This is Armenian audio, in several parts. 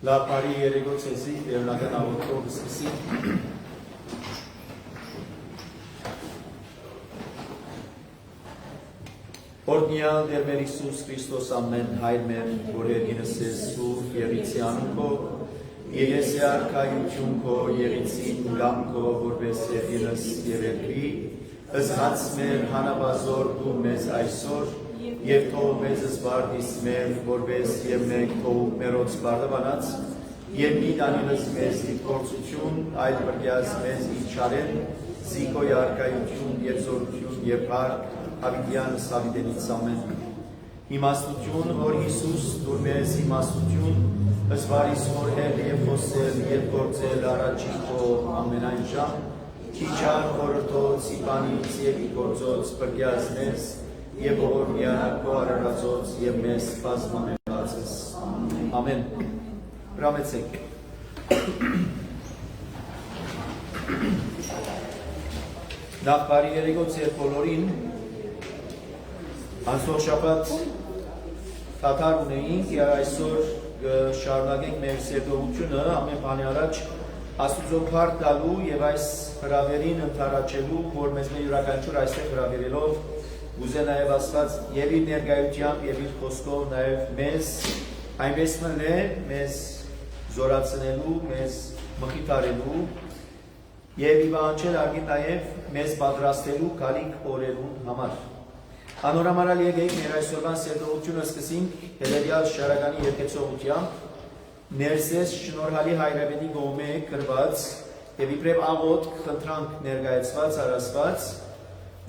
La Paris Երեգոցեսի Տերնական աղոթքով սկսի Օրդնյալ Տեր մեր Հիսուս Քրիստոս ամեն հայր մեր, որ երգինս ես սուրբ եղիցի անունքո, Եղեսի արքայություն քո, եղիցին գամ քո, որպես երգինս և երկրի, ըզղաց մեր հանավազոր դու մեզ այսօր, և թող մեզ զբարդիս մեր, որպես և մենք թող մերոց բարդաբանած, և մի դանիլս մեզ դիտկործություն, այլ բրգյազ մեզ իչարեն, զիկոյ արկայություն, և զորություն, և հարկ, հավիտյանս հավիտենից ամեն։ Իմաստություն, որ Հիսուս դուր մեզ իմաստություն, ըզվարիս որ հել և խոսել, և գործել առաջի քո ամենայն ժամ, քիչար խորհրդոց, իպանից և իգործոց բրգյազ մեզ, և ողորմյակո արարածոց և մեզ բազմամեղացես։ Ամեն։ Հրամեցեք։ Նախ բարի երեգոց և բոլորին անցող շաբաթ թաթար ունեինք և այսօր շարունակենք մեր սերտողությունը ամեն բանի առաջ Աստուծո փառք տալու և այս հրավերին ընդառաջելու, որ մեզ մեր յուրաքանչյուր այստեղ հրավերելով ուզե նաև Աստված և իր ներկայությամբ և իր խոսքով նաև մեզ այնպես մնե մեզ զորացնելու, մեզ մխիթարելու և իվանչել արգի նաև մեզ պատրաստելու գալիք օրերուն համար։ Անորամարալ եկեք մեր այսօրվան սերտողությունը սկսենք Հելելյալ շարականի երկեցողությամբ ներսես շնորհալի հայրաբեդի գոմե կրված և իբրև աղոթք խնդրանք ներկայացված արասված,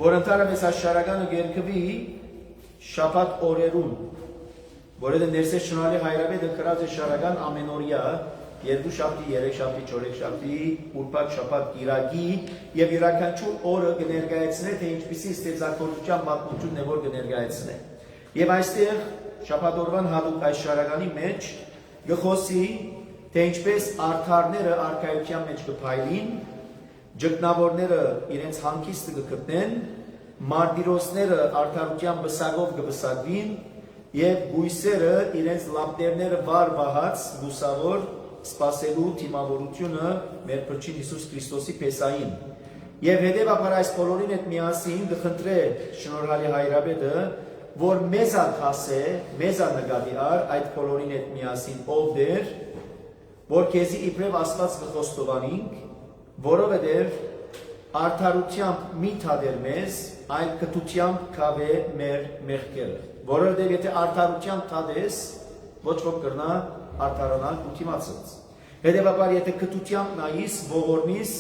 որ ընդհանրապես աշխարհականը գերկվի շաբաթ օրերուն, որովհետև ներսես շնորհալի հայրաբեդը կրած է շարական ամենօրյա, երկու շաբթի, երեք շաբթի, չորեք շաբթի, ուրբաթ շաբաթ կիրակի և յուրաքանչյուր օրը կներկայացնե, թե ինչպիսի ստեղծագործության պատմությունն է, որ կներկայացնե։ Եվ այստեղ շաբաթօրվան հատուկ այս շարականի մեջ գխոսի, թե ինչպես արդարները արքայության մեջ կփայլին, ջգնավորները իրենց հանգիստը կգտնեն, մարտիրոսները արդարության բսակով կբսակվին և գույսերը իրենց լապտերները վար վահած լուսավոր սպասելու թիմավորությունը մեր փրկին Հիսուս Քրիստոսի Փեսային։ Եվ հետևաբար այս բոլորին հետ միասին կխնդրե շնորհալի հայրաբեդը, որ մեզա հասե, մեզա նկատի առ այդ բոլորին հետ միասին ով դեր, որ քեզի իբրև Աստված կխոստովանենք, որովհետև արդարությամբ մի թադեր մեզ, այլ կտությամբ կավե մեր մեղքերը։ Որովհետև եթե արդարությամբ թադես, ոչ ոք կրնա արդարանալ ու թիմացած։ Հետևաբար եթե կտությամբ նայիս, ողորմիս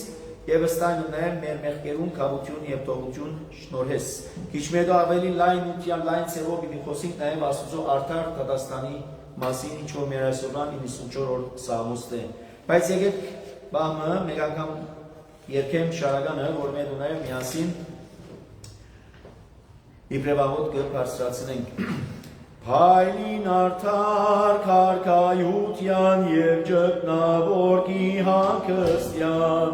և ըստայն ունեմ մեր մեղքերուն կավություն և տողություն շնորհես։ Քիչ հետո ավելի լայն ուտյան լայն ցեղով պիտի խոսենք նաև Աստծո արդար Դատաստանի մասին, ինչ որ մեր այսօրվան 94-րդ Սաղմոսն է։ Բայց եկեք բամը մեկ անգամ երկեմ շարականը, որ մենք ունենք միասին իբրև աղոթքը բարձրացնենք։ Փայլին արդար քարքայության և ջգնավոր կիհանքստյան,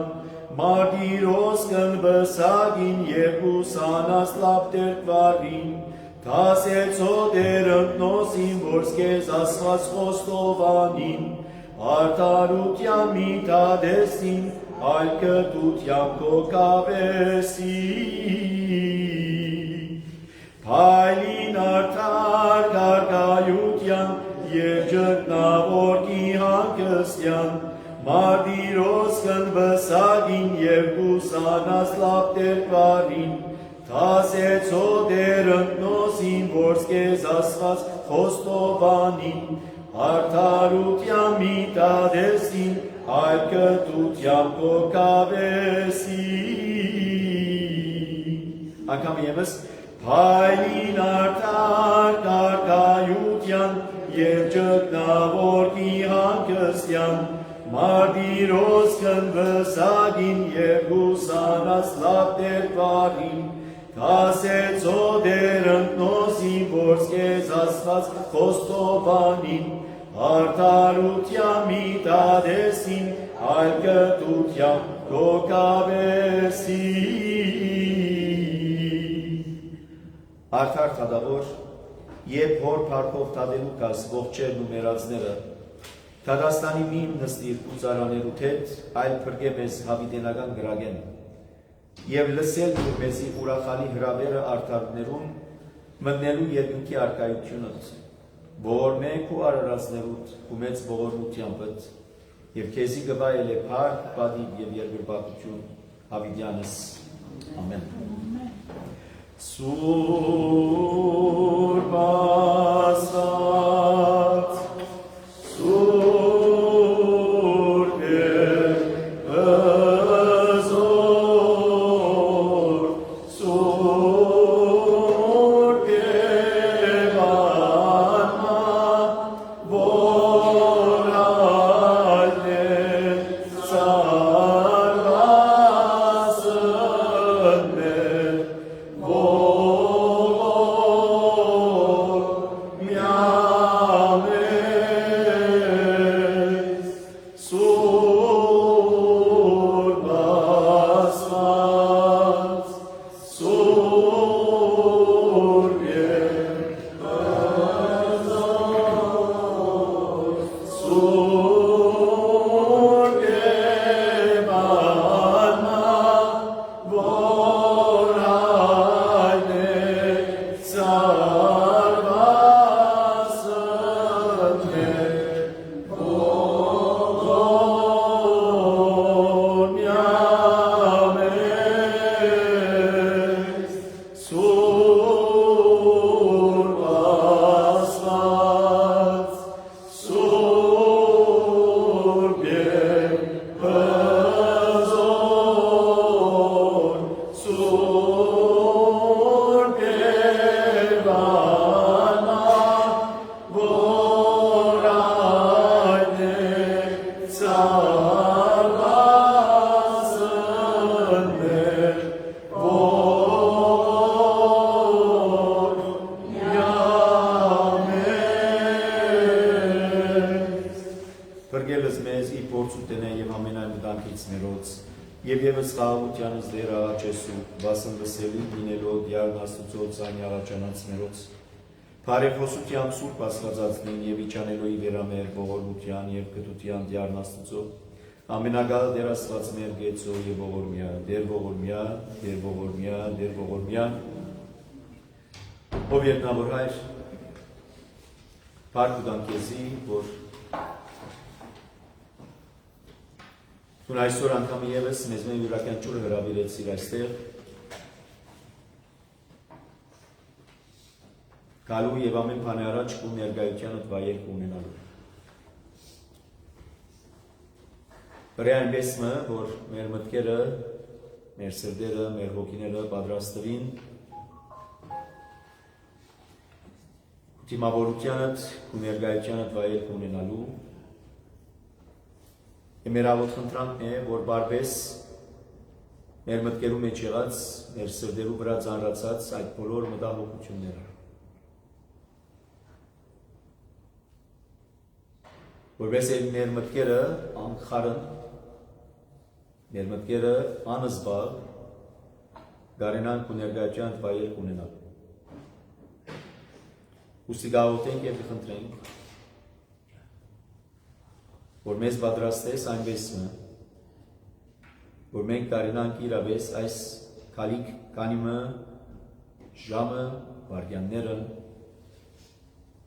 մարտիրոս կնբսագին և ուսանած լապտեր կվարին, թասեցո դեր ընտնոսին, որ սկեզ Աստված խոստովանին, արդարության մի թադեսին, այլ կտության քո կավեսին։ Փայլին արդար քարքայության և ջգնավոր կիհանքստյան, մարտիրոս կնբսագին և կուսանած լապտեր կվարին, թասեցո դեր ընտնոսին, որ սկեզ Աստված խոստովանին, արդարության մի թադեսին, այլ կտության քո կավեսին։ Անգամ ևս Փայլին արդար քարքայության և ջգնավոր կիհանքստյան, մարտիրոս կնբսագին և ուսանած լապտեր կվարին, թասեցո դեր ընտնոսին, որ սկեզ Աստված խոստովանին, արդարության մի թադեսին, այլ կտության քո կավեսին։ Արդար թադավոր, երբ հոր փառքով թադելու կաս ողջերն ու մեռածները, Թադաստանի մի նստիր ու ծարաներուդ հետ, այլ փրկե մեզ հավիտենական գրագեն, և լսել որ մեզի ուրախալի հրավերը արդարներուն մտնելու երկնքի արկայությունըց, ողորմենք ու արարածներուդ ու մեծ ողորմությանբըտ, և քեզի գվայել է փառք, պատիվ և երկրպագություն հավիտյանս, ամեն։ Սուրբ Աստված, Սուրբ Հզոր, Սուրբ Անմա, որ հայտ է ծարվածն մեր, Եվ ևս խաղաղությանս դեր աղաչեսու, վասն լսելի լինելով յարն Աստուծոց այն աղաչանած մերոց, բարեփոխությամբ Սուրբ Աստվածածնին և իջանելոյի վերամեր ողորմության և կտության յարն Աստուծո, ամենագալ դեր Աստված մեր գեցո և ողորմյա, դեր ողորմյա, դեր ողորմյա, դեր ողորմյա, ով երկնավոր Հայր, փառք ու տանք քեզի, որ Դու այսօր անգամ ևս մեզ մեր յուրաքանչյուրը հրավիրեցիր այստեղ գալու և ամեն բանի առաջ քո ներկայությանդ վայել ունենալու։ Բրե այնպես մը, որ մեր մտքերը, մեր սրտերը, մեր հոգիները պատրաստվին դիմավորությանդ, քո ներկայությանդ վայել ունենալու Մեր աղոտ խնդրանքն է, որ բարբես մեր մտքերու մեջ եղած, մեր սրտերու վրա ծանրացած այդ բոլոր մտահոգությունները։ Որպես մեր մտքերը անխարն, մեր մտքերը անզբաղ, գարենան քո ներկայության վայել ունենալ։ Ուստի գաղութենք և խնդրենք, որ մեզ պատրաստես այնպես մը, որ մենք կարենանք իրավես այս կալիք կանիմը, ժամը, վարգյանները,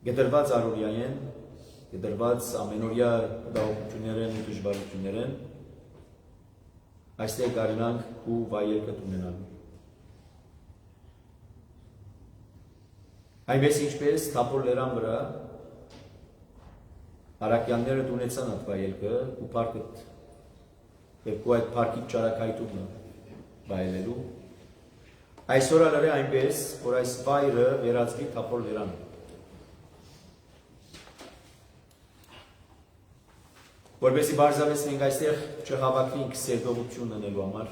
գետրված առորյայեն, գետրված ամենորյա դաղողություններեն ու դժվարություններեն, այստեղ կարենանք ու վայել կտ ունենալու։ Այնպես ինչպես թապոր լերան վրա, Արակյանները դունեցան այդ վայելքը ու պարկըտ և կու այդ պարկիտ ճարակայտումը վայելելու։ Այսօր ալար է այնպես, որ այս վայրը վերածվի թապոր լերան։ Որպեսի բարձավես մենք այստեղ չհավակվինք սերդողություն ընելու համար,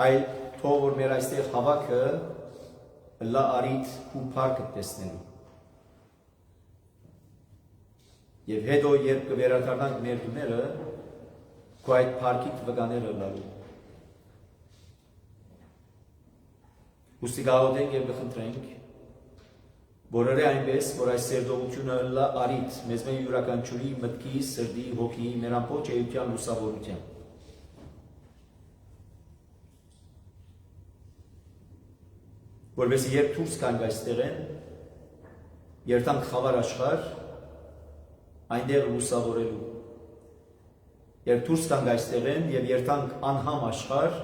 այլ թող որ մեր այստեղ հավաքը լա արիտ ու պարկըտ տեսնելու։ Եվ հետո երբ կվերադառնանք մեր տուները, քո այդ պարկիտ վկաները լալու։ Ուստի գաղութենք և կխնդրենք, Որորե այնպես, որ այս սերտողությունը լա արիտ, մեզ մեն յուրականչուրի մտքի, սրդի, հոգի, մեր ամբողջ էության լուսավորության։ Որովհետև երբ դուրս գանք այստեղ են, երթանք խավար աշխարհ, այնտեղ լուսավորելու։ Երբ դուրս գանք այստեղ են եւ երթանք անհամ աշխարհ,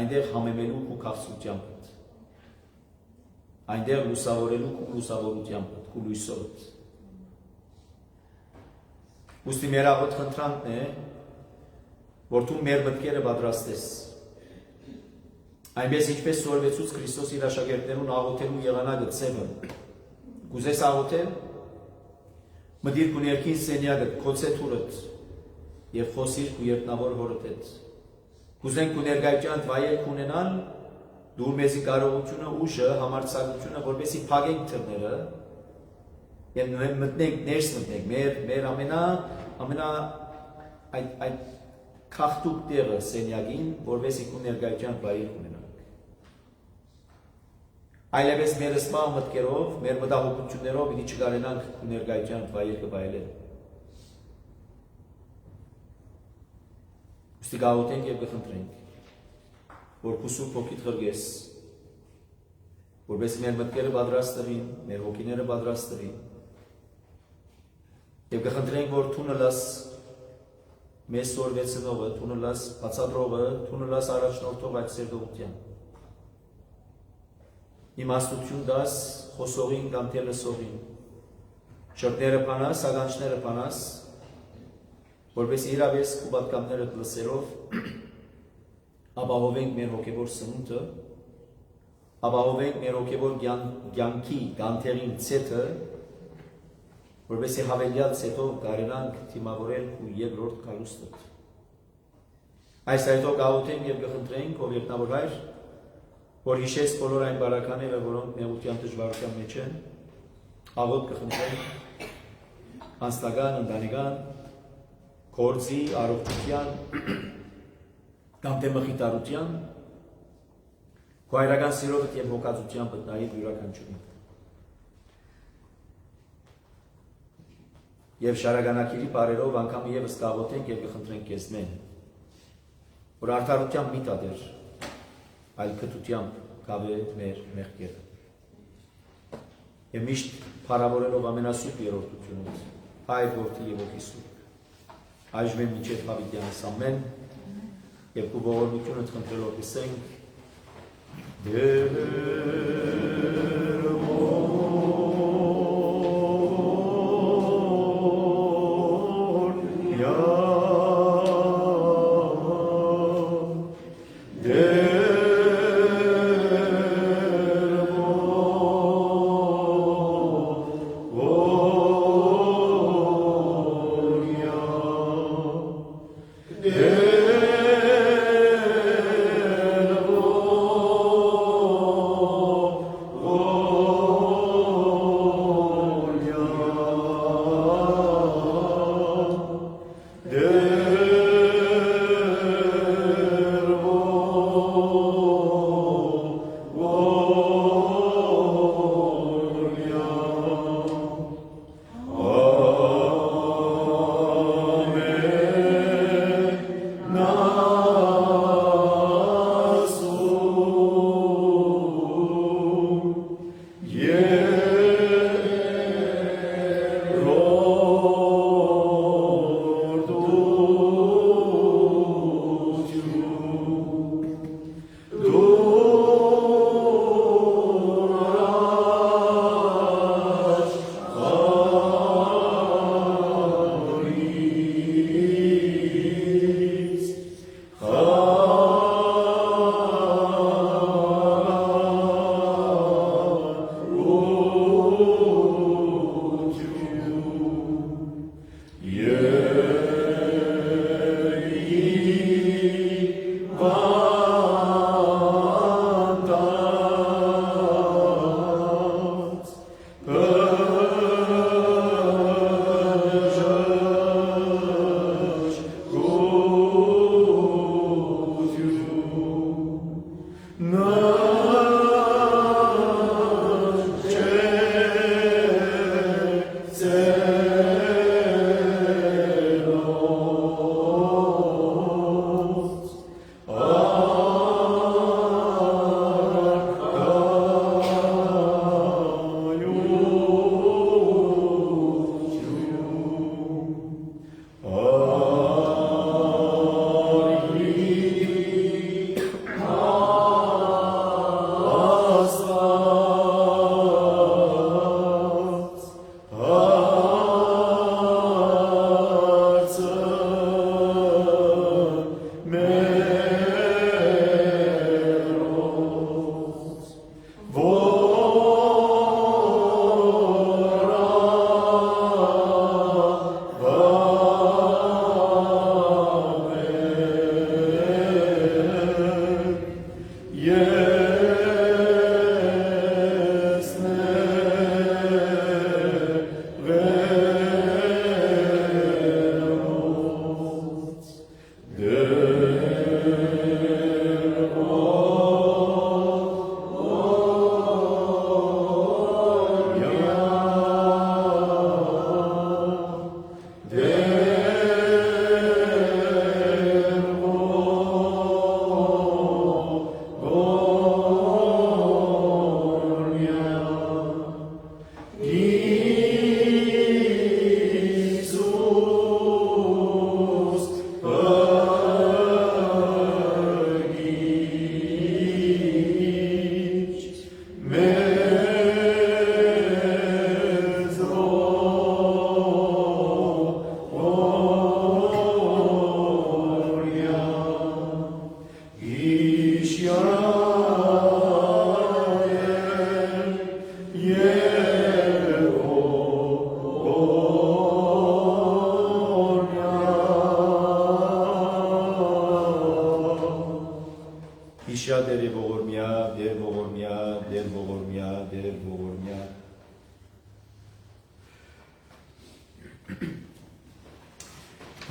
այնտեղ համեմելու ու քաղցրությամբ։ Այնտեղ լուսավորելու ու լուսավորությամբ, ու լույսով։ Ուստի մեր աղոտ խնդրանքն է, որ դու մեր մտքերը պատրաստես։ Այնպես ինչպես սորվեցուց Քրիստոս իր աշակերտներուն աղոթելու եղանակը ծևը։ Կուզես աղոթել, մտիր քու ներքին սենյակը, քոցե թուրդ եւ խոսիր քու երտնավոր հորդ հետ։ Կուզենք քու ներկայության վայել ունենալ, դու մեզի կարողությունը, ուժը, համարձակությունը, որպեսզի փակենք թռները եւ մտնենք, ներս մտնենք մեր ամենա այդ քախտուկ տեղը սենյակին, որպեսզի քու ներկայության վայել ունենալ։ Այլևս մեր սպաղ մտքերով, մեր մտահոգություններով պիտի չկարենանք քու ներկայության վայել կվայելել։ Ուստի գաղութենք եւ կխնդրենք, որ քու Սուրբ Հոգիդ ղրգես, որպեսզի մեր մտքերը պատրաստ տվին, մեր հոգիները պատրաստ տվին, եւ կխնդրենք, որ թունը լաս մեզ սորվեցնողը, թունը լաս բացատրողը, թունը լաս առաջնորդող այդ սերտողության։ Իմաստություն դաս խոսողին կամ թե լսողին, շրտները փանաս, ագանչները փանաս, որպեսզի իրավես քու պատկամները լսելով ապահովենք մեր հոգևոր սնունդը, ապահովենք մեր հոգևոր կյանքի գանթերին ցեթը, որպեսզի հավելյալ ցետով կարենանք դիմավորել ու երկրորդ կալուստը։ Այս այդով գաղութենք եւ կխնդրենք, ով երկնավոր Հայր, որ հիշես բոլոր այն բարակաները, որոնք նեղության դժվարության մեջ են, աղոտ կխնդրենք անձնական, ընտանեկան, գործի, առողջության կամ թե մխիթարության, քո հայրական սիրովդ եւ հոգածության բտնայիր յուրաքանչյուրին։ Եվ շարագանակիրի բարերով անգամ եւս գաղութենք եւ կխնդրենք քեզմեն, որ արդարությամբ մի տադեր, այլ քթությամբ կավե մեր մեղքերը։ Եվ միշտ փառավորելով ամենասուրբ երրորդությունը, Հայր, Որդի եւ Հոգի Սուրբ, այժմ մինչեւ հավիտյանս ամեն, եւ քո ողորմությունը խնդրելով կսենք, Oh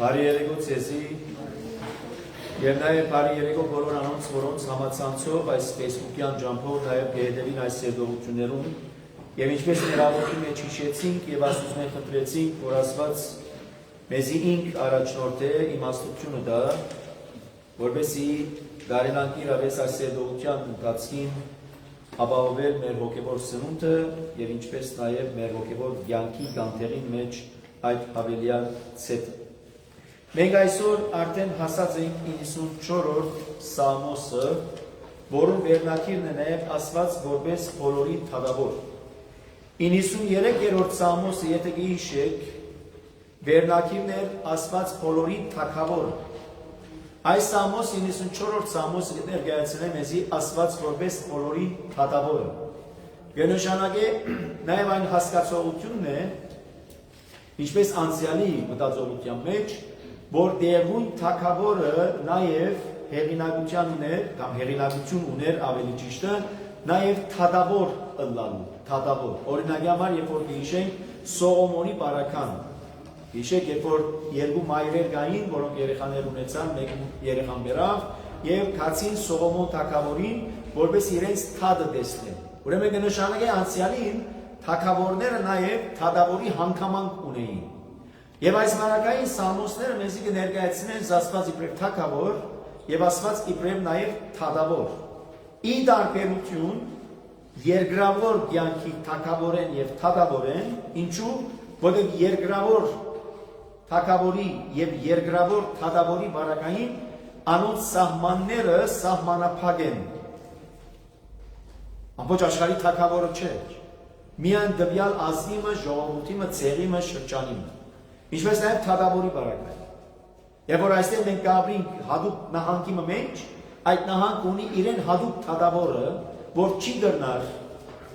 Բարի երեկո ցեզի եւ նաեւ բարի երեկո բոլոր անոնց, որոնց համացանցով այս Facebook-յան ջամփով նաեւ կհետևին այս երդողություններուն եւ ինչպես ներառողի մեջ հիշեցինք եւ Աստծուն խնդրեցինք, որ Աստված մեզի ինք առաջնորդե իմաստությունը դա, որովհետեւ գարենանք իրավես այս երդողության ընթացքին ապահովել մեր հոգեվոր սնունդը եւ ինչպես նաեւ մեր հոգեվոր կյանքի գանթերին մեջ այդ հավելյալ ցեթը։ Մենք այսօր արդեն հասած ենք 94-րդ Սամոսը, որում վերնակիրն է նաև ասված որպես բոլորի թագավոր։ 93-րդ Սամոսը, եթե գիշեք, վերնակիրն էր ասված բոլորի թագավորը։ Այս Սամոս 94-րդ Սամոսը ներկայացնում է մեզի ասված որպես բոլորի թագավորը։ Գնշանակե նաև այն հասկացողությունն է, ինչպես անցյալի մտածողության մեջ, որ դերուն թագավորը նաև հեղինակություն ուներ, կամ հեղինակություն ուներ ավելի ճիշտը, նաև թադավոր ըլլալու, թադավոր։ Օրինակի համար, երբ որ հիշենք Սողոմոնի բարական, հիշեք, երբ որ երկու մայրեր կային, որոնք երեխաներ ունեցան, մեկ երեխան բերավ, եւ քացին Սողոմոն թագավորին, որպես իրենց թադը տեսնեն։ Ուրեմն կնշանակե անցյալին թագավորները նաև թադավորի հանգամանք ունեին։ Եվ այս մարակային սամոսները մեզի կներկայացնեն Աստված իբրև թագավոր եւ Աստված իբրև նաև թադավոր։ Ի տարբերություն երկրավոր կյանքի թագավորեն եւ թադավորեն, ինչու, որտեղ երկրավոր թագավորի եւ երկրավոր թադավորի մարակային անոնց սահմանները սահմանափակ են։ Ամբողջ աշխարհի թագավորը չէ։ Միայն դվյալ ազնիմը, ժողովրդիմը, ցեղիմը, շրջանիմը։ Ինչպես նաև թադավորի բարակային։ Եվ որ այստեղ մենք կապրինք հատուկ նահանգի մեջ, այդ նահանգ ունի իրեն հատուկ թադավորը, որ չի գրնար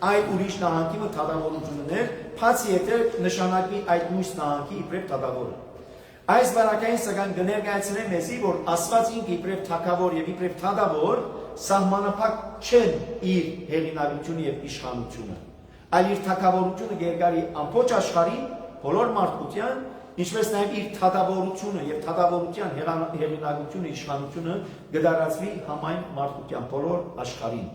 այլ ուրիշ նահանգի մը թադավորություն ուներ, բացի եթե նշանակի այդ մյուս նահանգի իբրև թադավորը։ Այս բարակային սակայն կներկայացնեն մեզի, որ Աստված ինքը իբրև թագավոր եւ իբրև թադավոր սահմանափակ չեն իր հեղինակությունը եւ իշխանությունը, այլ իր թագավորությունը գերգարի ամբողջ աշխարհին, բոլոր մարդկության, ինչպես նաև իր թադավորությունը եւ թադավորության հեղինակությունը, իշխանությունը կդարածվի համայն մարդկության բոլոր աշխարհին։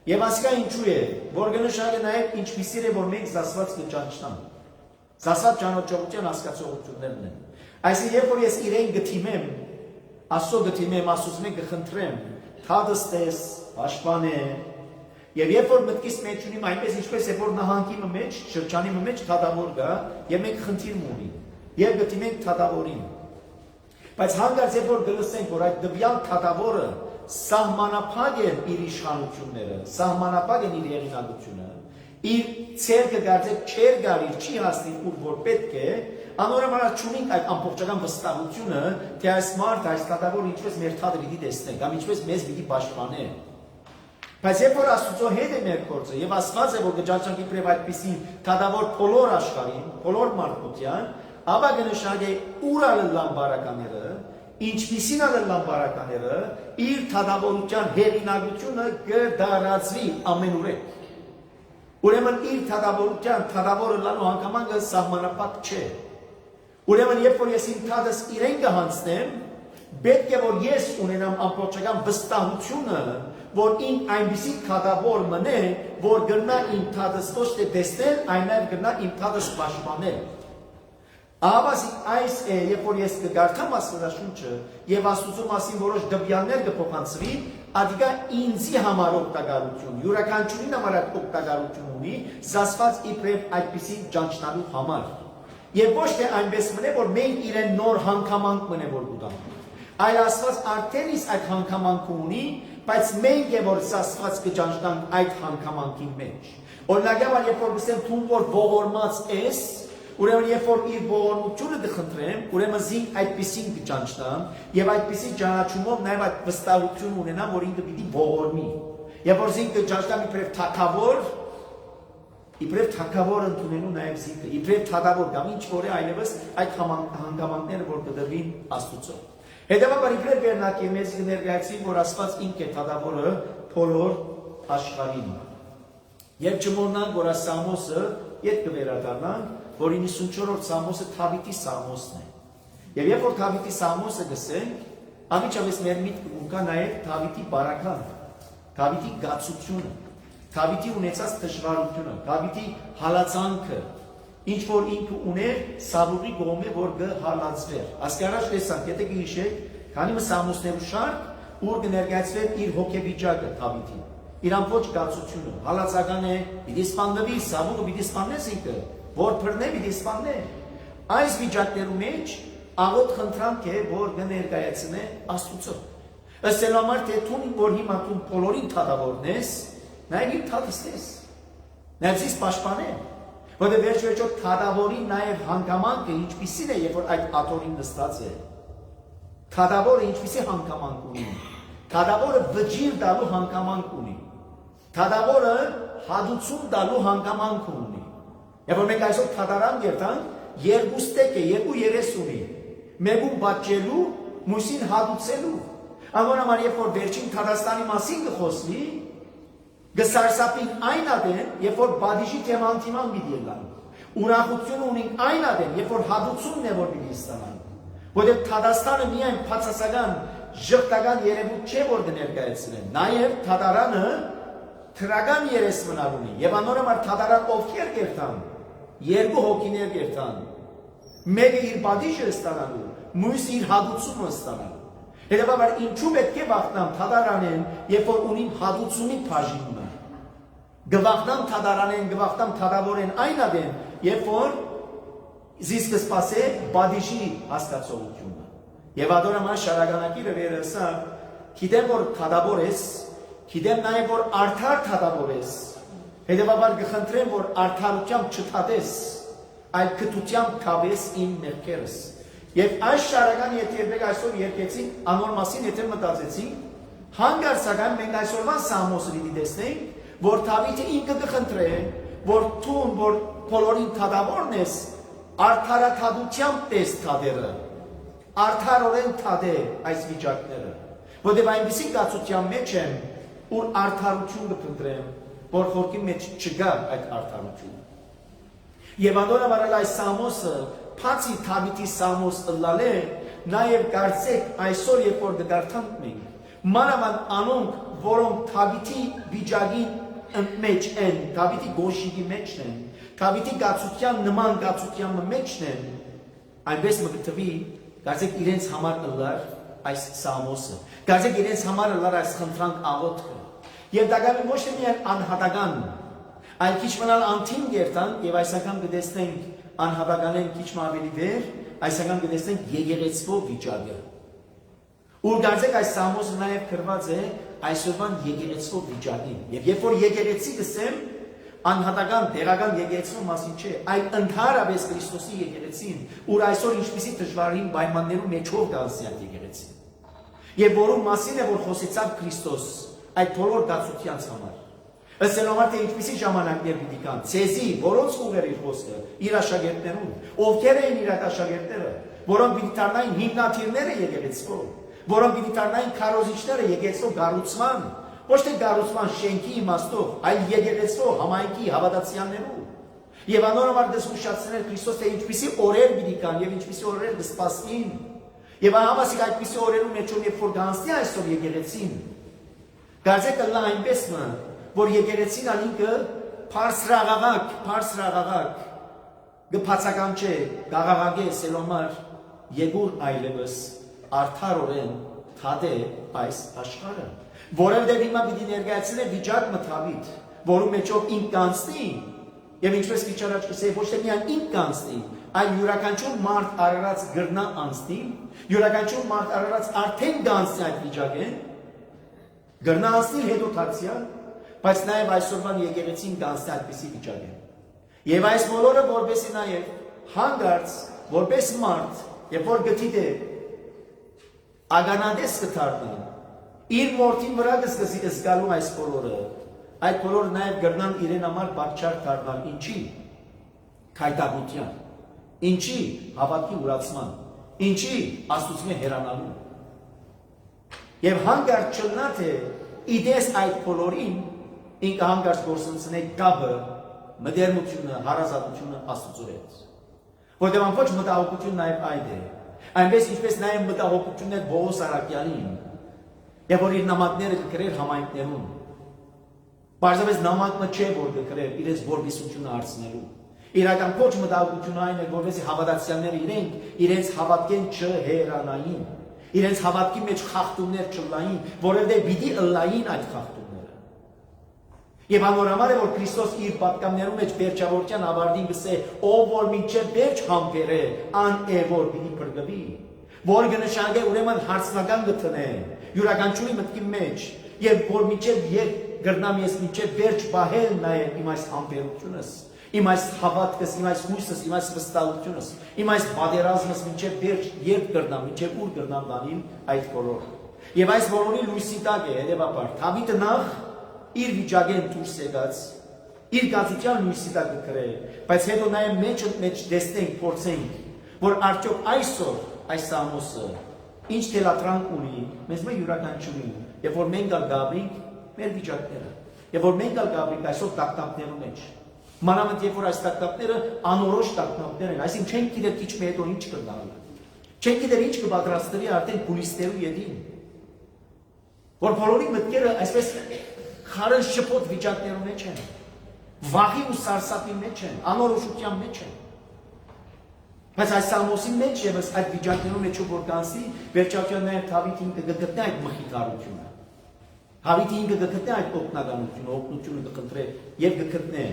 Եվ ասկա ինչու է, որ կնշանակե նաև ինչպիսի է, որ մենք Աստված կճանաչնանք։ Աստված ճանաչողության հասկացողություններն են։ Այսինքն, երբ որ ես իրեն գտիմեմ, Աստծո գտիմեմ, Աստծուց մեկ կխնդրեմ, թադս տես, պաշտպանե, եւ երբ որ մտքիս մեջ ունիմ այնպես ինչպես է որ նահանգի մեջ, շրջանի մեջ թադավոր կա, եւ մենք խնդիր ունենք, եւ գտիմենք թադավորին։ Բայց հանկարծ երբ որ գլսենք, որ այդ դվյալ թադավորը սահմանափակ է իր իշխանությունները, սահմանափակ է իր հեղինակությունը, իր ցերկը գարձեք չեր գարիր, չի հասնի ուր որ պետք է, անորոմանալ չունենք այդ ամբողջական վստահությունը, թե այս մարդը, այս թադավորը ինչպես մեր թադը պիտի տեսնենք, կամ ինչպես մեզ պիտի պաշտպանե։ Բայց երբ որ Աստծո հետ է մեր գործը, եւ Աստված է որ գճանչանքի իբրև այդպիսին թադավոր բոլոր աշխարհին, բոլոր մարդկության, ապա կնշանակե ուր ալլան բարակաները, ինչպիսին ալլան բարակաները, իր թադավորության հեղինակությունը կդարածվի ամենուրեք։ Ուրեմն իր թադավորության թադավորը լանու հանգամանքը սահմանափակ չէ։ Ուրեմն երբ որ ես իմ թադս իրեն կհանձնեմ, պետք է որ ես ունենամ ամբողջական վստահությունը, որ ինձ այնպիսի թադավոր մնե, որ գնա իմ թադս ոչ թե տեսնել, այլև գնա իմ թադս պաշտպանել։ Ահավասի այս է, երբ որ ես կգարթամ Աստվածաշունչը եւ Աստծո մասին որոշ դվյալներ կփոխանցվի, ադիգա ինձի համար օգտակարություն, յուրաքանչյուրին համար օգտակարություն ունի, զասված իբրև այդպիսի ճանչնալու համար։ Եվ ոչ թե այնպես մնե, որ մենք իրեն նոր հանգամանք մնե որ գուտանք։ Այլ Աստված արդեն իսկ այդ հանգամանքը ունի, բայց մենք է որ Աստված կճանչնանք այդ հանգամանքի մեջ։ Օրինակավոր, երբ որ գսեմ թուն որ ողորմած ես, ուրեմն երբ որ իր ողորմությունը դխնդրեմ, ուրեմն զինք այդպեսին կճանչնամ եւ այդպեսի ճանաչումով նաեւ այդ վստահություն ունենամ, որ ինքը պիտի ողորմի։ Երբ որ զինք կճանչնամ իբրև թակավոր ընդունելու նաեւ զինքը, իբրև թակավոր կամ ինչ որ է այլևս այդ հանգամանքները որ կդրվին Աստծո։ Հետևաբար իբրև վերնակի մեզ կներկայացի, որ Աստված ինք է թակավորը բոլոր աշխարհին։ Եվ չմոռնանք, որ Սամոսը ետ կվերադառնանք, որ 94-րդ Սամոսը Դավիթի Սամոսն է։ Եվ երբ որ Դավիթի Սամոսը գսենք, ամիջավես մեր միտքը ունկա նաև Դավիթի բարական, Դավիթի գացությունը, Դավիթի ունեցած դժվարությունը, Դավիթի հալածանքը, ինչ որ ինքը ուներ Սավուղի կողմէ որ կհալածվեր։ Ասկարաշ տեսանք, եթե կհիշեք, քանի Սամոսներու շարք, ուր կներկայացվեր իր հոգեվիճակը Դավիթին։ Իրան ոչ գացությունը, հալածական է, պիտի սպանվի, Սավուղը պիտի սպանես ինքը, որ փռնե պիտի սպաննե։ Այս վիճակներու մեջ աղոտ խնդրանք է, որ կներկայացնե Աստուծո։ Ըստ համար թե թուն որ հիմա թուն բոլորին թադավորնես, նաև իր թադստես, նաև զիս պաշտպանե, որտեղ վերջ-վերջով թադավորին նաև հանգամանքը ինչպիսին է, երբ որ այդ աթորին նստած է։ Թադավորը ինչպիսի հանգամանք ունի, թադավորը վճիռ տալու հանգամանք ունի, թադավորը հադուցում տալու հանգամանք ունի։ Եվ որ մենք այսօր թադարան գերտանք, երկու ստեկ է, երկու երես ունի, մեկում բաճելու, մյուսին հադուցելու։ Անորոմար երբ որ վերջին Թադաստանի մասին կխոսվի, գսարսափին այն ադեն, երբ որ բադիժի թեման թիման պիտի ելան։ Ուրախություն ունենք այն ադեն, երբ որ հադուցումն է որ պիտի ստանան։ Որտեղ Թադաստանը միայն փածասական, ժխտական երևույթ չէ որ կներկայացնեն, նաև թադարանը թրական երես մնալ ունի։ Եվ անորոմար թադարան ովքեր կերտան, երկու հոգիներ կերտան, մեկը իր բադիժը ստանալու, մյուսը իր հադուցումը ստանալու։ Հետևաբար ինչու պետք է վախնամ թադարանեն, երբ որ ունիմ հադուցումի բաժինը։ Գվախնամ թադարանեն, գվախնամ թադավորեն այն ադեն, երբ որ զիս կսպասե բադիժի հասկացողությունը։ Եվ ադորոման շարագանակիրը վերսա, գիտեմ որ թադավոր ես, գիտեմ նաև որ արդար թադավոր ես, հետևաբար կխնդրեմ որ արդարությամբ չթադես, այլ քթությամբ քավես իմ մեղքերս։ Եվ այս շարական եթերբեք այսօր երկեցին, անոր մասին եթե մտածեցին, հանգարցական մենք այսօրվան Սամոսը պիտի տեսնենք, որ Դավիթը ինքը կխնդրե, որ թուն, որ բոլորին թադավորն ես, արդարաթադությամբ տես թադերը, արդարորեն թադե այս վիճակները, որտև այնպիսի կացության մեջ եմ, ուր արդարություն կփնտրեմ, որ խորքի մեջ չգա այդ արդարությունը։ Եվ անորոմար այս Սամոսը Փացի Դավիթի Սամոս ըլլալե, նաև կարծեք այսօր երբ որ դարձանք մենք, մանավանդ անոնք, որոնք Դավիթի վիճակին մեջ են, Դավիթի գոշիկի մեջն են, Դավիթի գացության նման գացության մեջն են, այնպես մգտվի, կարծեք իրենց համար ըլլար այս Սամոսը, կարծեք իրենց համար ըլլար այս խնդրանք աղոթքը, եւ դա գալու ոչ թե միայն անհատական, այլ քիչ մնալ անթիմ գերտան եւ այսական կտեսնենք անհատականեն քիչ ավելի վեր, այսական կտեսնենք եկեղեցվո վիճակը։ Ուր կարծեք այս Սամոսը նաև գրված է այսօրվան եկեղեցվո վիճակին։ Եվ երբ որ եկեղեցի գսեմ, անհատական տեղական եկեղեցու մասին չէ, այլ ընդհանրապես Քրիստոսի եկեղեցին, ուր այսօր ինչպիսի դժվարին պայմաններում մեջով դասիան եկեղեցին։ Եվ որում մասին է որ խոսեցավ Քրիստոս այդ բոլոր դասությանց համար։ Ըստ համար թե ինչպիսի ժամանակներ պիտի կան, ցեզի, որոնց ուղեր իր խոսքը, իր աշակերտներուն, ովքեր էին իր աշակերտները, որոնք պիտի դառնային հիմնադիրները եկեղեցվո, որոնք պիտի դառնային քարոզիչները եկեղեցվո գառուցման, ոչ թե գառուցման շենքի իմաստով, այլ եկեղեցվո համայնքի հավատացյալներու։ Եվ անորոմար դեսուշացնել Քրիստոս թե ինչպիսի օրեր պիտի կան եւ ինչպիսի օրեր կսպասվին։ Եվ համասիկ այդպիսի օրերու մեջ երբ որ գանցնի այսօր եկեղեցին, կարծեք ըլլա այնպես մը որ եկեղեցին ալինքը փարսրաղաղակ, գպացական չէ, գաղաղագ է սելոմար, եգուր այլևս, արդարորեն թադե այս աշխարը։ Որովհետև հիմա պիտի ներկայացնե վիճակ մթավիթ, որում մեջով ինք կանցնի, եւ ինչպես քիչ առաջ կսեի, ոչ թե միայն ինք կանցնի, այլ յուրաքանչյուր մարդ արարած գրնա անցնի, յուրաքանչյուր մարդ արարած արդեն կանցնի այդ վիճակեն, գրնա անցնի հետո թաքցիա, բայց նաեւ այսօրվան եկեղեցին կանցնի այդպիսի վիճակեն։ Եվ այս բոլորը որպեսի նաեւ հանգարց, որպես մարդ, երբ որ գտիդե ագանադես կդառնի, իր մորթին վրա կսկսի զգալու այս բոլորը, այդ բոլորը նաև գրնան իրեն համար բարձր դառնալ ինչի քայտակության, ինչի հավատքի ուրացման, ինչի աստծո հերանալու։ Եվ հանգարց չլնա թե իդես այդ բոլորին ինքը հանգարց գործընծնե կապը, մտերմությունը, հարազատությունը աստծո հետ։ Որտեղ ամբողջ մտահոգությունը նաև այդ է։ Այնպես ինչպես նաև մտահոգությունն է Բողոս Արաքյալին, եւ որ իր նամակները կգրեր համայնքներում։ Պարզապես նամակը չէ, որ կգրեր իրենց որբիսությունը հարցնելու։ Իրական ոչ մտահոգությունը այն է, որովհետեւ հավատացյալները իրենց հավատքեն չհերանային, իրենց հավատքի մեջ խախտումներ չլային, որովհետեւ պիտի ըլլային այդ խախտումները։ Եվ անորամար է, որ Քրիստոս իր պատկամներում մեջ վերջավորության ավարտին գսե, ով որ մինչև վերջ համբերե, ան է որ պիտի փրկվի, որ կնշանակե ուրեմն հարցնական գտնե, յուրաքանչյուրի մտքի մեջ, եւ որ մինչև երբ գրնամ ես մինչև վերջ բահել նաեւ իմ այս համբերությունս, իմ այս հավատքս, իմ այս հույսս, իմ այս վստահությունս, իմ այս պատերազմս մինչև վերջ երբ գրնամ, մինչև ուր գրնամ դանիլ այդ բոլորը։ Եվ այս բոլորի լույսի տակ է հետևաբար Դավիթը նախ իր վիճակեն դուրս եկած, իր գացության լույսի տակ կգրե, բայց հետո նաև մեջ տեսնենք, փորձենք, որ արդյոք այսօր այս Սամոսը ինչ թելատրանք ունի, մեզ մե յուրաքանչյուրին, երբ որ մենք գաբրինք մեր վիճակները, եւ որ մենք գաբրինք այսօր տակտակներու մեջ։ Մանավանդ երբ որ այս տակտակները անորոշ տակտակներ են, այսինքն չենք գիտեր քիչ մե հետո ինչ կդառնա։ Չենք գիտեր ինչ կպատրաստվի արդեն կուլիսներու յետին։ Որ բոլորի մտքերը այսպես խարն շփոթ վիճակներու մեջ են, վախի ու սարսափի մեջ են, անորոշության մեջ են։ Բայց այս Սամոսի մեջ եւս այդ վիճակներու մեջ որ կանցի, վերջացան նաև Դավիթին կգտնի այդ մխիթարությունը։ Դավիթին կգտնի այդ օգնականությունը կխնդրե եւ կգտնի։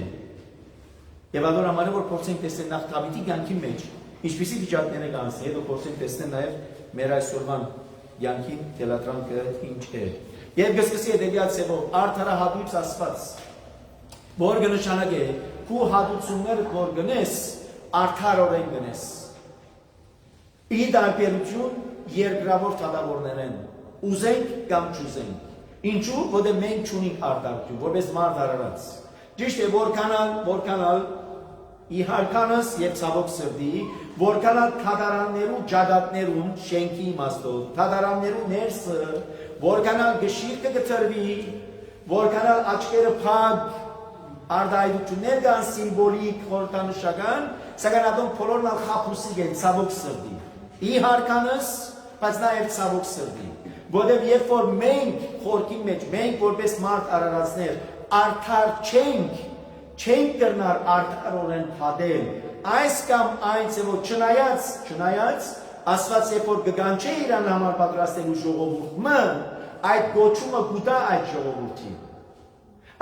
Եվ ಅದոր համար որ փորձենք տեսնել նախ Դավիթի կյանքի մեջ, ինչպիսի վիճակներ է կանցի, հետո փորձենք տեսնել նաև մեր այսօրվան կյանքին թելատրանքը ինչ է։ Եվ գսկսի հետևյալ ծևով արդարահատույց ասված, որ կնշանակե քու հատուցումները որ գնես, արդարորեն գնես։ Ի տարբերություն երկրավոր թադավորներեն, ուզենք կամ չուզենք։ Ինչու, որտեղ մենք չունենք արդարություն, որպես մարդ արարած։ Ճիշտ է, որքանալ իհարքանս եւ ցավոք սրտի, որքանալ թադարաններու ջագատներուն շենքի իմաստով, թադարաններու ներսը, որքանալ գշիրքը գտրվի, որքանալ աչքերը փակ, արդայություններ կան սիմվոլիկ, խորհրդանշական, սակայն ադոն բոլորն ալ խափուսիկ են ցավոք սրտի։ Իհարքանս, բայց նաեւ ցավոք սրտի։ Որտեղ երբ որ մենք խորքի մեջ, մենք որպես մարդ արարածներ արդար չենք կրնար արդարորեն թադել, այս կամ այն ծևով չնայած, ասված երբ որ գգանչե իրան համար պատրաստելու ժողովուրդը, այդ գոչումը գուտա այդ ժողովուրդին։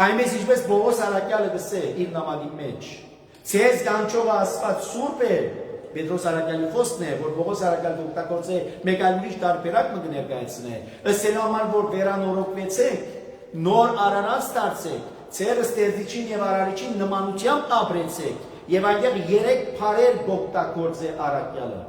Այնպես ինչպես Բողոս Արաքյալը գսե իր նամակի մեջ, ցեզ գանչողը ասված սուրբ է, Պետրոս Արաքյալի խոսքն է, որ Բողոս Արաքյալը օգտագործե մեկ այլ ուրիշ տարբերակ մը կներկայացնե, ըսելու համար որ վերանորոգվեցեք, նոր արարած դարձեք, ցերը ստեղծիչին եւ արարիչին նմանությամբ ապրեցեք, եւ այնտեղ երեք փարեր օգտագործե Արաքյալը,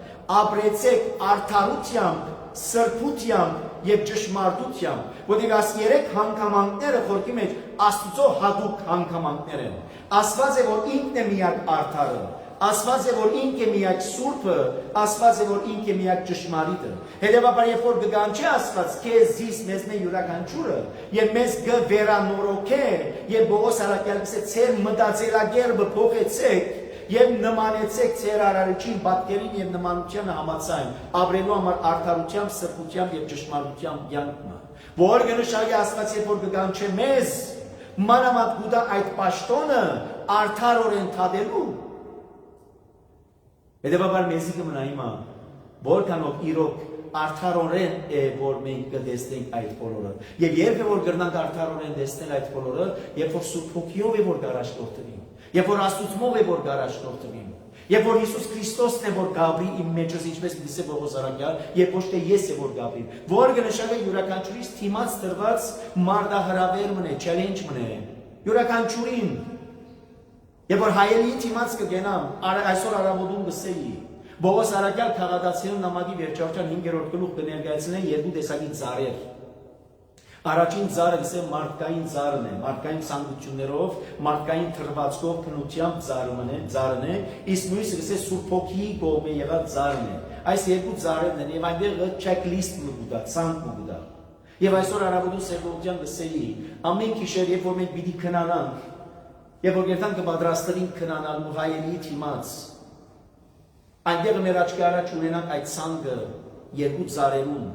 ապրեցեք արդարությամբ, սրբությամբ եւ ճշմարտությամբ, որտեղ աս երեք հանգամանքները խորքի մեջ Աստծո հատուկ հանգամանքներ են։ Ասված է որ ինքն է միակ արդարը, ասված է որ ինք է միակ սուրբը, ասված է որ ինք է միակ ճշմարիտը։ Հետևաբար երբ որ գանչի ասված քեզ զիս մեզ մե յուրաքանչյուրը եւ մեզ գվերանորոքե եւ Բողոս Արաքյալը գսե ցեր մտածելակերպը փոխեցեք եւ նմանեցեք ցեր արարիչին պատկերին եւ նմանությանը համացայն ապրելու համար արդարությամբ, սրբությամբ եւ ճշմարտությամբ կյանքը։ Որ գնշագի ասված երբ որ գանչե մեզ մանավանդ գուտա այդ պաշտոնը արդարորեն թադելու։ Հետևաբար մեզի կմնա հիմա, որքանով իրոք արդարորեն է, որ մենք կտեսնենք այդ բոլորը։ Եվ երբ է որ կրնանք արդարորեն տեսնել այդ բոլորը, երբ որ Սուրբ Հոգիով է որ գարաշտորտվի, երբ որ Աստծուով է որ գարաշտորտվի, երբ որ Հիսուս Քրիստոսն է որ գաբրի իմ մեջս ինչպես դիսե Պողոս Արաքյալ, երբ ոչ թե ես է որ գաբրի, որ կնշանակի յուրաքանչյուրից թիմած տրված մարտահրավեր մնե, challenge մնե, յուրաքանչյուրին, երբ որ հայելի թիմած կգենամ, այսօր արաբոդում գսեի, Պողոս Արաքյալ քաղաքացիական նամակի վերջավորության 5-րդ գլուխ կներկայացնեն երկու տեսակի ծառեր։ Առաջին ծառը գսե մարդկային ծառն է, մարդկային ցանկություններով, մարդկային թրվածքով, քնությամբ ծառն է, իսկ մյուսը գսե Սուրբ Հոգիի կողմէ եղած ծառն է։ Այս երկու ծառերն են եւ այնտեղ checklist մը գուտա, ցանկ մը գուտա։ Եվ այսօր արաբոդու Սերգոբյան գսեի, ամեն գիշեր երբ որ մենք պիտի քնանանք, երբ որ գերտան կպատրաստվենք քնանալու հայելի թիմած, այնտեղ մեր աչքի առաջ ունենանք այդ ցանկը երկու ծառերուն։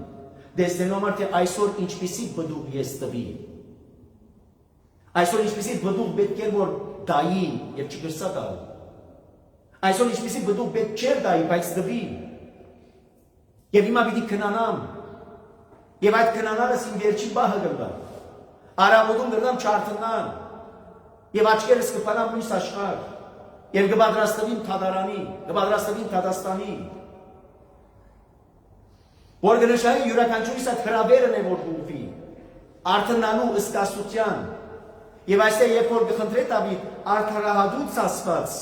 Դեսնելու համար թե այսօր ինչպիսի բդուղ ես տվի։ Այսօր ինչպիսի բդուղ պետք է որ դայի եւ չգրսա տալ։ Այսօր ինչպիսի բդուղ պետք չէ դայի, բայց տվի։ Եվ հիմա պիտի քնանամ։ Եվ այդ քնանալս իմ վերջի բահը կլա։ Արաբոդում դրնամ չարտնան։ Եվ աչքերս կփանամ լույս աշխարհ։ Եվ կպատրաստվին թադարանի, կպատրաստվին Թադաստանի։ Որ կնշանակի յուրաքանչյուրիս այդ հրավերն է որ ուղղվի, արթնանալու ըսկասության, եւ այստեղ երբ որ կխնդրե Դավիթ արդարահադուց ասված,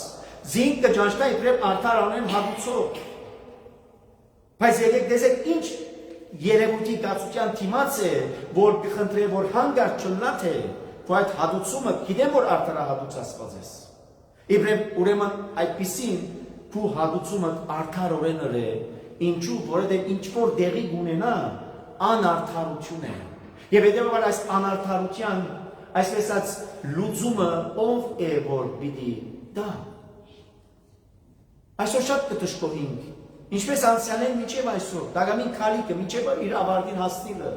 զինք կճանչնա իբրև արդար անեն հադուցով, բայց եկեք տեսեք ինչ երևույթի կացության թիմաց է, որ կխնդրե որ հանգարտ չլնա թե, որ այդ հադուցումը գիտեմ որ արդարահադուց ասված ես, իբրև ուրեմն այդպիսին քու հադուցումը արդարորեն է, ինչու որովհետև ինչ որ դեղի ունենա անարդարություն է եւ հետեւաբար այս անարդարության այսպես ասած լուծումը ով է որ պիտի դա այսօր շատ կտշկոհինք ինչպես անցյալեն միջև այսօր դագամին քալիկը միջև իր ավարտին հասնիլը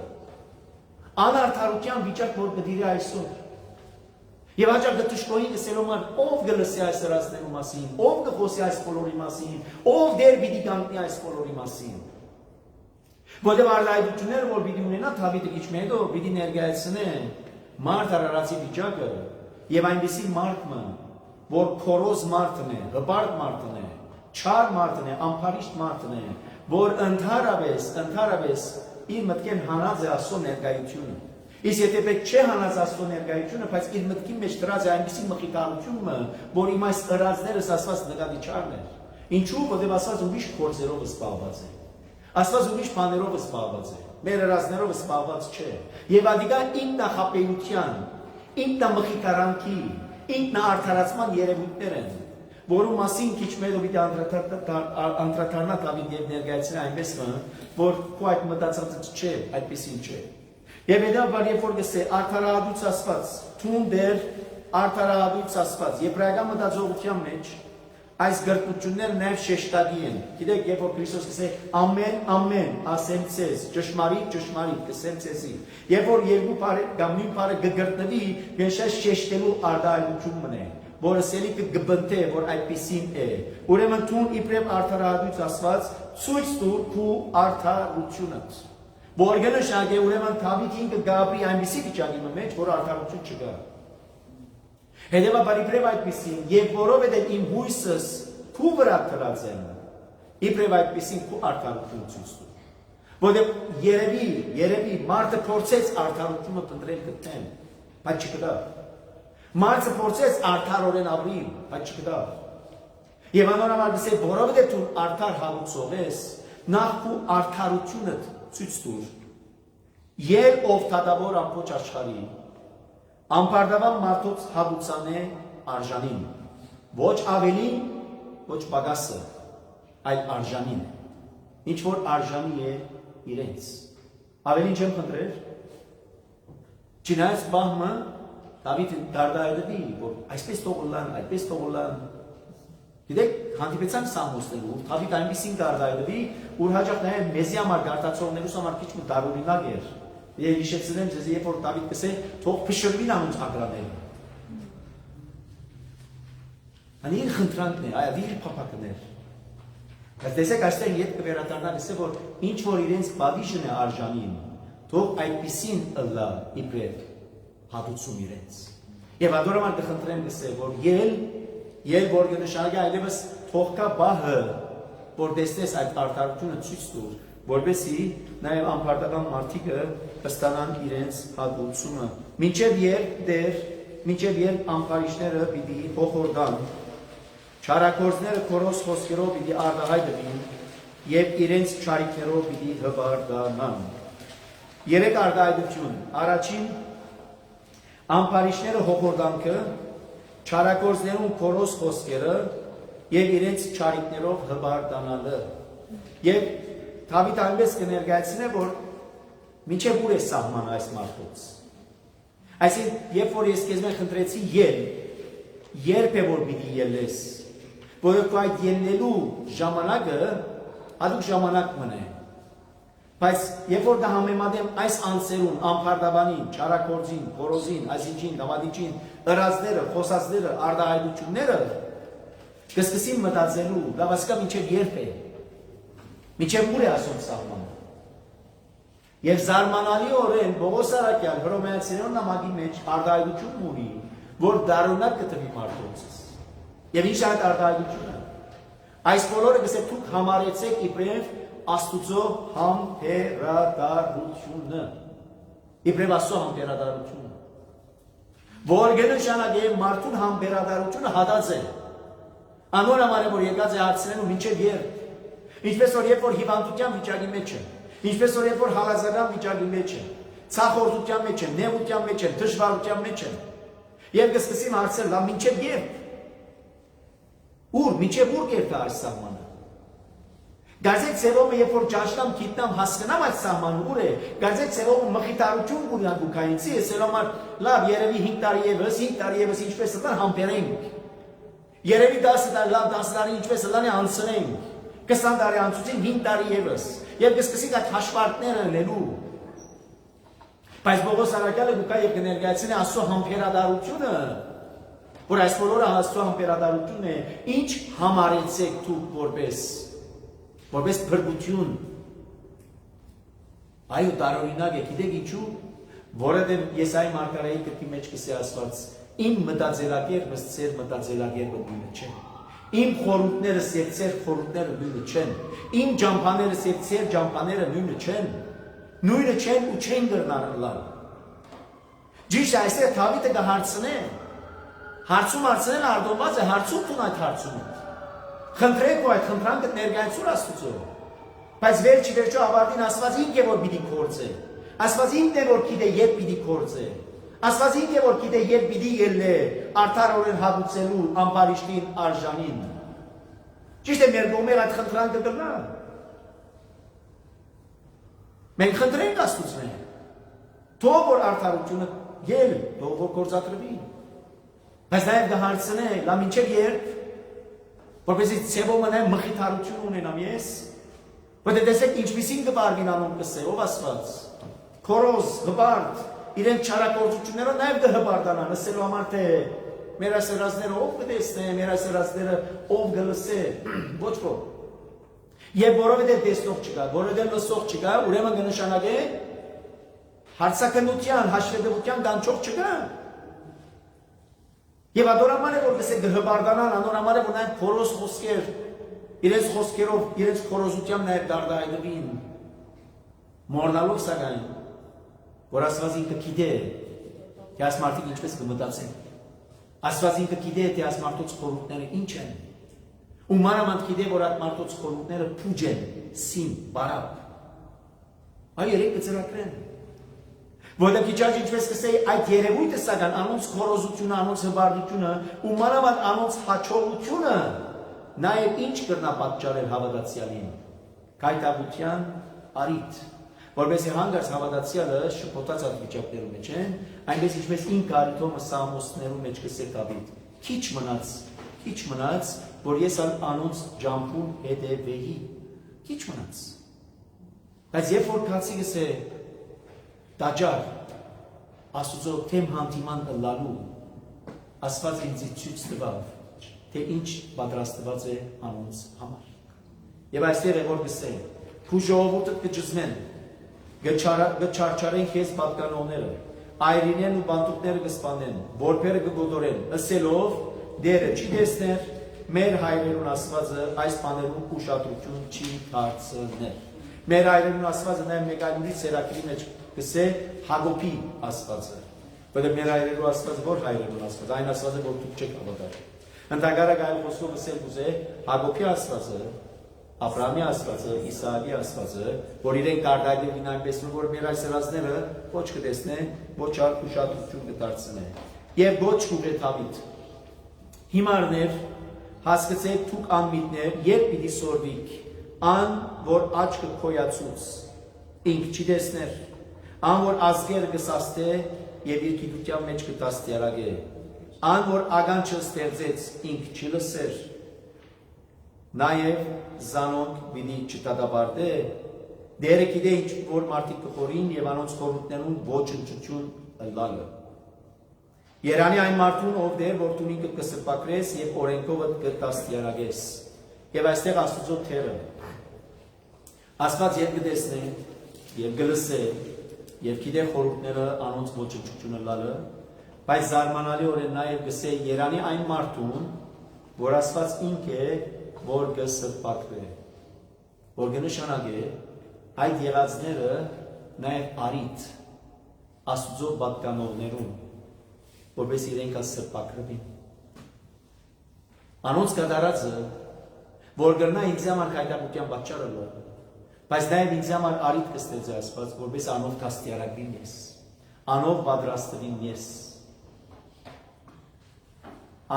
անարդարության վիճակ որ կդիրի այսօր Եվ հաճախ գտշկոյին գսելով մար ով գլսի այս հրացնելու մասին, ով կխոսի այս բոլորի մասին, ով դեր պիտի կանգնի այս բոլորի մասին։ Որտեղ արտահայտությունները որ պիտի ունենա Դավիթը քիչ մետո պիտի ներկայացնե մարդ արարածի վիճակը եւ այնպիսի մարդը, որ քորոզ մարդն է, հպարտ մարդն է, չար մարդն է, ամփարիշտ մարդն է, որ ընդհանրապես իր մտքեն հանած է Աստծո ներկայությունը։ Իսկ եթե պետք չէ հանած Աստծո ներկայությունը, բայց իր մտքի մեջ դրած է այնպիսի մխիթարությունը, որ իմ այս ըրածներս Աստված նկատի չառն է։ Ինչու՞, որտեղ Աստված ուրիշ գործերով զբաղված է։ Աստված ուրիշ բաներով զբաղված է։ Մեր ըրածներով զբաղված չէ։ Եվ ադիգա ինքնախապեյության, ինքնամխիթարանքի, ինքնաարդարացման երևույթներ են, որում մասին քիչ մետո պիտի անդրադառնա Դավիթ եւ ներկայացնի այնպես, որ քո այդ մտածածը չէ, այդպեսին չէ։ Եվ հետո երբ որ գսե արդարահադուց ասված, թուն դեր արդարահադուց ասված, եբրայական մտածողության մեջ այս գրկությունները նաև շեշտակի են։ Գիտեք, երբ որ Քրիստոս գսե ամեն ասեմ ցեզ, ճշմարիտ կսեմ ցեզի։ Երբ որ երկու բառը կամ նույն բառը կգրտնվի, միշտ շեշտելու արտահայտություն մնե, որը սելի կգբնթե, որ այդպեսին է։ Ուրեմն թուն իբրև արդարահադուց ասված, ցույց տուր քու արդարությունը։ Որ կնշանակի ուրեմն Դավիթին կգաբրի այնպիսի վիճակի մեջ, որ արդարություն չկա։ Հետևաբար իբրև այդպիսին, եւ որովհետեւ իմ հույսս քու վրա դրած եմ, իբրև այդպիսին քու արդարություն ցույց տուր։ Որովհետեւ երևի մարդը փորձեց արդարությունը փնտրել գտնել, բայց չգտա։ Մարդը փորձեց արդարորեն ապրել, բայց չգտա։ Եվ անորոշ գսե որովհետեւ դու արդար հալուցող ես, նախ քու արդարությունը ցույց տուր։ Եր ով թադավոր ամբողջ աշխարհի, ամբարտավան մարդոց հաբուցանե արժանին, ոչ ավելին, ոչ պակասը, այլ արժանին, ինչ որ արժանի է իրենց։ Ավելին չեմ խնդրել, չնայած բահմը Դավիթը դարդայդվի, որ այսպես թողոլան, այդպես թողոլան։ Գիտեք, հանդիպեցան Սամուելը, Դավիթ այնպեսին դարդայդվի, որ հաճախ նաև մեզի համար գարտացողներուս համար քիչ մի տարօրինակ էր։ Եվ հիշեցնեմ ձեզ, երբ որ Դավիթ կսե, թող փշրվին անոնց ագրաները։ Անի իր խնդրանքն է, այ իր փափակն էր։ Տեսեք այստեղ ետ կվերադառնալ ասե որ ինչ որ իրենց բադիժն է արժանին, թող այդպիսին ըլլա իբրև հատուցում իրենց։ Եվ ադորոման կխնդրեմ գսե որ ել որ նշանակի այլևս թող կա բահը, որ տեսնես այդ արդարությունը ցույց տուր, որովհետեւ նաև անփարտական մարդիկը կստանան իրենց հատուցումը։ Մինչև երբ ամբարիշները պիտի հոխորդան, չարագործները քորոս խոսքերով պիտի արտահայտվին եւ իրենց չարիքներով պիտի հբարդանան։ Երեք արտահայտություն. առաջին ամբարիշները հոխորդանքը, չարագործներուն քորոս խոսքերը եւ իրենց չարիքներով հբարդանալը։ Եվ Դավիթ այնպես կներկայացնե որ մինչև ուր է սահմանը այս մարդուց։ Այսինքն երբ որ ես քեզ խնդրեցի երբ է որ պիտի ելես, որովհետև այդ ելնելու ժամանակը հատուկ ժամանակ մնե։ Բայց երբ որ դա համեմատեմ այս անձերուն, ամփարտաբանին, չարագործին, քորոզին, այսինչին, դավադիչին, ըրածները, խոսածները, արտահայտությունները, կսկսի մտածելու, դա ասկա մինչև երբ է։ Մինչև ուր է ասում սահմանը։ Եվ զարմանալիորեն Պողոս Արաքյան Հռոմեացիներուն նամակի մեջ արտահայտություն ունի, որ դառնակ կտվի մարդուցս։ Եվ ինչ այդ արտահայտությունը։ Այս բոլորը գսե դուք համարեցեք իբրև Աստուծո համբերատարությունը։ Իբրև Աստծո համբերատարությունը։ Որ գնշանակե մարդուն համբերատարությունը հատած է։ Անոր համար է որ եկած է հարցնելու մինչև երբ։ Ինչպես որ երբ որ հիվանդության վիճակի մեջ է, ինչպես որ երբ որ հալածական վիճակի մեջ է, ցախորդության մեջ է, նեղության մեջ է, դժվարության մեջ է, եւ կսկսին հարցնել, լավ մինչև երբ։ Ուր, մինչև ուր կերտա այս սահմանը։ Գարձեք ծևոմը երբ որ ճաշտամ, գիտնամ, հասկանամ այդ սահմանը ուր է, գարձեք ծևոմը մխիտարություն ունի անկայինցի, ես համար լավ երևի 5 տարի եւս ինչպես ըլլան համբերենք։ Երևի 10 տարի, լավ 10 տարի ինչպես ըլլան անցնենք։ 20 տարի անցուցին 5 տարի եւս։ Եվ կսկսենք այդ հաշվարկները լելու։ Բայց Պողոս Արաքյալը գուկա եւ կներկայացնի Աստծո համբերատարությունը, որ այս բոլորը Աստծո համբերատարությունն է, ինչ համարեցեք դուք որպես փրկություն։ Այո, տարօրինակ է, գիտեք ինչու, որովհետեւ Եսայի մարգարեի գրքի մեջ կսե ասված. իմ մտածելակերպը ծեր մտածելակերպը նույնը չէ։ Իմ խորհուրդներս եւ ծեր խորհուրդները նույնը չեն։ Իմ ջամփաներս եւ ծեր ջամփաները նույնը չեն։ Նույնը չեն ու չեն գրնարլալ։ Ճիշտ է, այստեղ Դավիթը կհարցնե։ Հարցում արտոնված է, հարցում տուն այդ հարցումը։ Խնդրեք ու այդ խնդրանքը ներկայացուր Աստծո։ Բայց վերջի վերջո ավարտին Աստված ինքն է որ պիտի կործե։ Աստված ինքն է որ գիտե երբ պիտի կործե։ Աստված ինքն է որ գիտե երբ պիտի ելնե արդարորեն հատուցելու ամբարիշտին արժանին։ Ճիշտ է, մեր կողմեր այդ խնդրանքը կլա։ Մենք խնդրենք Աստծուն։ Թող որ արդարությունը ել, թող որ գործադրվի։ Բայց նաև կհարցնե, լավ մինչև երբ, որպեսզի ցեվոմը նաև մխիթարություն ունենամ ես, որտեղ տեսեք ինչպիսին կբարվին անոն կսե, ով Աստված, քորոզ, հբարդ, իրենց չարագործությունները նաև կհբարդանան, ասելու համար թե մեր ասերածները ով կտեսնե, մեր ասերածները ով կլսե, ոչ ոք։ Եվ որովհետև տեսնող չկա, որովհետև լսող չկա, ուրեմն կնշանակե հարցակնության, հաշվետվության կանչող չկա։ Եվ ադորաման է որ կսե կհբարդանան, անորաման է որ նաև քորոզ խոսքեր, իրենց խոսքերով, իրենց քորոզությամբ նաև դարդայդվին, մոռնալով սակայն, որ Աստված ինքը գիտե, թե այս մարդիկ ինչպես կմտածեն։ Աստված ինքը գիտե, թե այս մարդոց խորհուրդները ինչ են։ Ու մանավանդ գիտե, որ այդ մարդոց խորհուրդները փուջ են, սին, բարակ։ Այ երեք կծրագրեն։ Որտեղ քիչած ինչպես կսեի այդ երևույթը սակայն անոնց քորոզությունը, անոնց հբարդությունը ու մանավանդ անոնց հաջողությունը նաև ինչ կրնա պատճառել հավատացյալին։ Գայթակղության արիթ, որովհետեւ հանգարց հավատացյալը շփոթած այդ վիճակներում մեջ են, այնպես ինչպես ինքը արիթոմը Սամոսներում մեջ կսե Դավիթ։ Քիչ մնաց, որ ես անոնց ջամփուն հետևեի։ Քիչ մնաց։ Բայց երբ որ քացի կսե Դաջար Աստուծո թեմ հանդիման ըլլալու Աստված ինձ ցույց տվավ թե ինչ պատրաստված է անոնց համար։ Եվ այստեղ է որ գսեն, քու ժողովուրդը կճզմեն, գչարչարեն քեզ պատկանողները, այրինեն ու բանտուկները կսպանեն, որբերը կգոդորեն, ըսելով դերը չի տեսներ, մեր հայրերուն ասվածը այս բաներուն ուշադրություն չի դարձնել։ Մեր հայրերուն ասվածը նաև մեկ այլ ուրիշ սերակրի մեջ գսե Հակոբի ասվածը։ Բայց մեր հայրերու ասվածը որ հայրերուն ասվածը, այն ասվածը որ դուք չեք հավատալ։ Ընդհանրակ այլ խոսքով ասել կուզե Հակոբի ասվածը, Աբրահամի ասվածը, Իսահակի ասվածը, որ իրեն կարգագետին այնպես որ մեր այս սրածները ոչ կտեսնեն, ոչ ուշադրություն կդարձնեն։ Եվ ոչ կուղե Դավիթ։ Հիմարներ, հասկացեք դուք անմիտներ, երբ պիտի սորվիք, ան որ աչքը քոյացուց, ինք չի տեսներ, ան որ ազգերը կսաստե եւ իր գիտության մեջ կդաստիարակե, ան որ ագանչը ստեղծեց, ինք չի լսեր, նաեւ զանոնք պիտի չդատապարտե, դերը գիտե ինչ որ մարդիկ կխորին եւ անոնց խորհուրդներուն ոչնչություն ըլլալը։ Երանի այն մարդուն ով դեր որ դու ինքդ կսրբակրես եւ օրենքով կդաստիարակես։ Եվ այստեղ Աստծո թերը Աստված երբ կտեսնե եւ կլսե եւ գիտե խորհուրդները անոնց ոչնչությունը լալը, բայց զարմանալիորեն նաեւ գսե Երանի այն մարդուն, որ Աստված ինք է, որ կսրբակրե, որ կնշանակե այդ եղածները նաեւ արիթ Աստծո պատկանողներուն, որպես իրենք սրբակրվին։ Անոնց կատարածը, որ գրնա ինձ համար հայտարարության պատճառը լը, բայց նաև ինձ համար արիթ կստեղծի Աստված, որպես անով դաստիարակվին ես, անով պատրաստվին ես,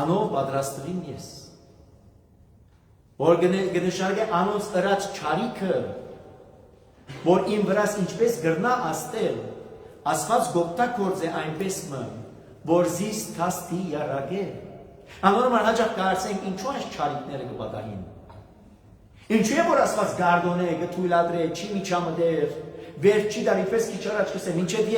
անով պատրաստվին ես, որ կնշանակե անոնց ըրած չարիքը, որ իմ վրաս ինչպես գրնա աստել, Աստված գոպտակորձ է այնպես մը, որ զիս թաստի յարագե։ Անորմար հաջախ կարծենք ինչու այս չարիքները կպատահին։ Ինչու է որ Աստված գարդոն է, գթույլադրե, չի միջամտեր, վերջի դարի պես քիչ առաջ կսեմ, ինչեւ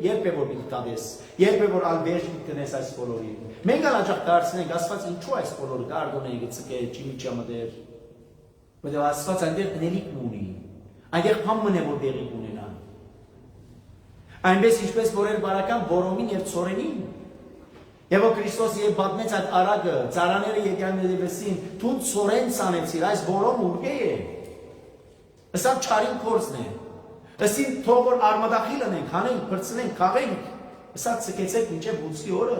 երբ է որ պիտի տանես, երբ է որ ալ վերջ կտնես այս բոլորին։ Մենք հաջախ կարծենք Աստված ինչու այս բոլորը գարդոն է, գծկե, չի միջամտեր։ Բայց Աստված այնտեղ դնելիք ունի։ Այնտեղ փամն է որ դեղի ունենա։ Այնպես ինչպես որ էր բարական որոմին եւ ծորենին։ Եվ Քրիստոս եւ պատմեց այդ արագը, ծարաները եկան ներվեսին, դու ծորեն ցանեցիր, այս որոմ ուրգե է։ Սա չարին կորձն է։ Ասին թող որ արմադախիլ անենք, հանենք, բրցնենք, քաղենք։ Սա ցկեցեք մինչև հունցքի օրը,